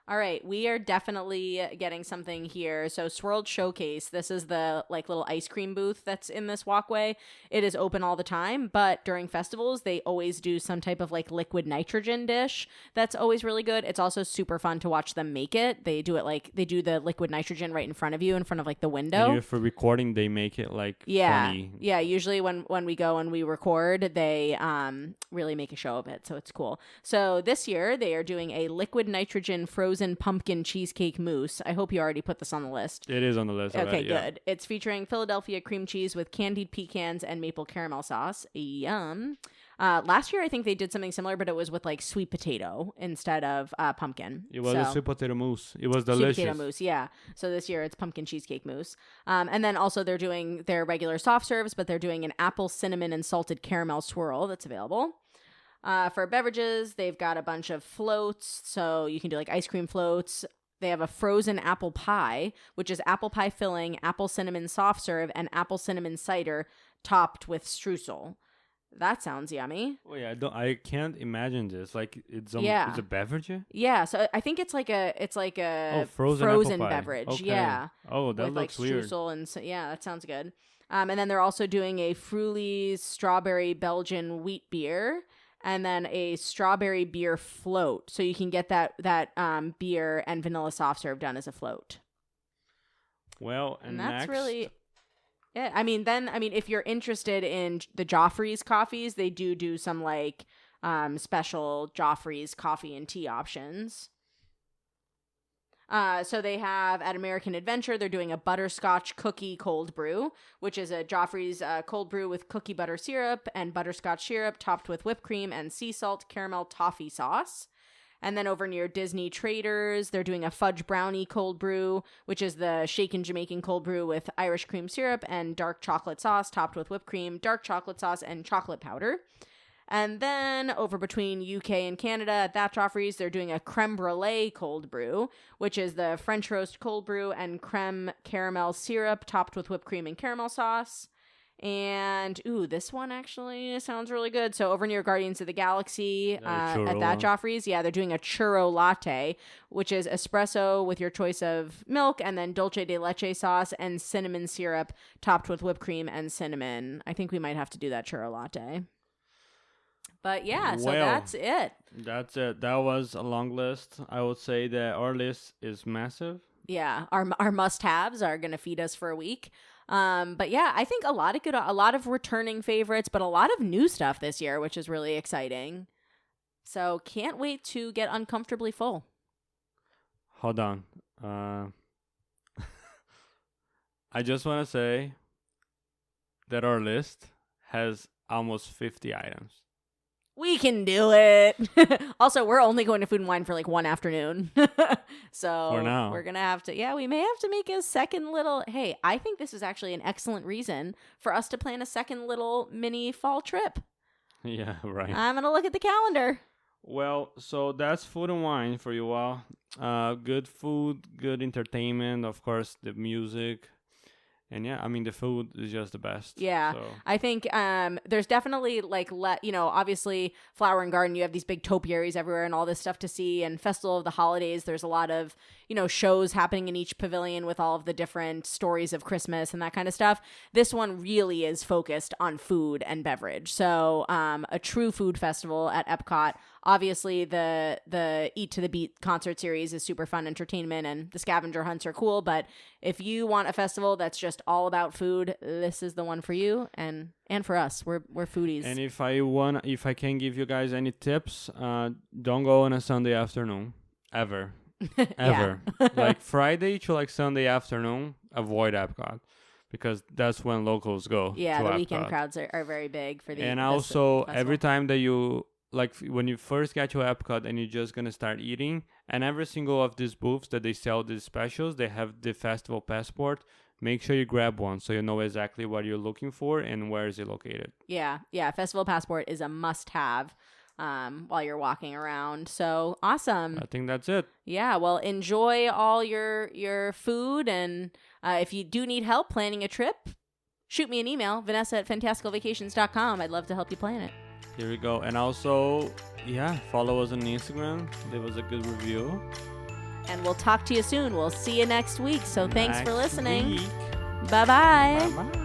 All right, we are definitely getting something here. So Swirled Showcase, this is the like little ice cream booth that's in this walkway. It is open all the time, but during festivals, they always do some type of like liquid nitrogen dish that's always really good. It's also super fun to watch them make it. They do the liquid nitrogen right in front of you, in front of like the window. And for recording, they make it like funny. Yeah, usually when we go and we record, they really make a show of it, so it's cool. So this year, they are doing a liquid nitrogen frozen frozen pumpkin cheesecake mousse. I hope you already put this on the list. It is on the list already. Okay, good. It's featuring Philadelphia cream cheese with candied pecans and maple caramel sauce. Yum. Last year, I think they did something similar, but it was with like sweet potato instead of pumpkin. It was a sweet potato mousse. It was delicious. Sweet potato mousse, yeah. So this year it's pumpkin cheesecake mousse. And then also they're doing their regular soft serves, but they're doing an apple, cinnamon, and salted caramel swirl that's available. For beverages, they've got a bunch of floats. So you can do like ice cream floats. They have a frozen apple pie, which is apple pie filling, apple cinnamon soft serve, and apple cinnamon cider topped with streusel. That sounds yummy. Oh yeah, I can't imagine this. Like it's a beverage. Yeah, so I think it's like a frozen beverage. Okay. Yeah. Oh, that with looks like weird. streusel and yeah, that sounds good. And then they're also doing a Fruli's strawberry Belgian wheat beer, and then a strawberry beer float. So you can get that beer and vanilla soft serve done as a float. Well, and that's next... really. Yeah, I mean, if you're interested in the Joffrey's coffees, they do some like special Joffrey's coffee and tea options. So they have at American Adventure, they're doing a butterscotch cookie cold brew, which is a Joffrey's cold brew with cookie butter syrup and butterscotch syrup topped with whipped cream and sea salt caramel toffee sauce. And then over near Disney Traders, they're doing a fudge brownie cold brew, which is the shaken Jamaican cold brew with Irish cream syrup and dark chocolate sauce topped with whipped cream, dark chocolate sauce, and chocolate powder. And then over between UK and Canada at that Joffrey's, they're doing a creme brulee cold brew, which is the French roast cold brew and creme caramel syrup topped with whipped cream and caramel sauce. And, this one actually sounds really good. So over near Guardians of the Galaxy at that Joffrey's, they're doing a churro latte, which is espresso with your choice of milk and then dulce de leche sauce and cinnamon syrup topped with whipped cream and cinnamon. I think we might have to do that churro latte. But so that's it. That's it. That was a long list. I would say that our list is massive. Yeah, our must-haves are going to feed us for a week. But yeah, I think a lot of returning favorites, but a lot of new stuff this year, which is really exciting. So can't wait to get uncomfortably full. Hold on. I just want to say that our list has almost 50 items. We can do it. Also, we're only going to Food and Wine for like one afternoon. So for now, we're going to have to, we may have to make a second little, hey, I think this is actually an excellent reason for us to plan a second little mini fall trip. Yeah, right. I'm going to look at the calendar. Well, so that's Food and Wine for you all. Good food, good entertainment, of course, the music. And yeah, I mean, the food is just the best. Yeah. So. I think there's definitely obviously Flower and Garden, you have these big topiaries everywhere and all this stuff to see. And Festival of the Holidays, there's a lot of, shows happening in each pavilion with all of the different stories of Christmas and that kind of stuff. This one really is focused on food and beverage. So a true food festival at Epcot. Obviously, the Eat to the Beat concert series is super fun entertainment, and the scavenger hunts are cool. But if you want a festival that's just all about food, this is the one for you and for us. We're foodies. And if I can give you guys any tips, don't go on a Sunday afternoon ever, ever. Like Friday to like Sunday afternoon, avoid Epcot. Because that's when locals go. Yeah, the Epcot. Weekend crowds are very big for the. And also, every time that you. Like when you first get to Epcot and you're just going to start eating, and every single of these booths that they sell these specials, they have the festival passport. Make sure you grab one so you know exactly what you're looking for and where is it located. Yeah. Festival passport is a must-have while you're walking around. So awesome. I think that's it. Yeah, well, enjoy all your food. And if you do need help planning a trip, shoot me an email, Vanessa@fantasticalvacations.com. I'd love to help you plan it. Here we go. And also, follow us on Instagram. Leave us a good review. And we'll talk to you soon. We'll see you next week. So thanks for listening. Week. Bye-bye. Bye-bye.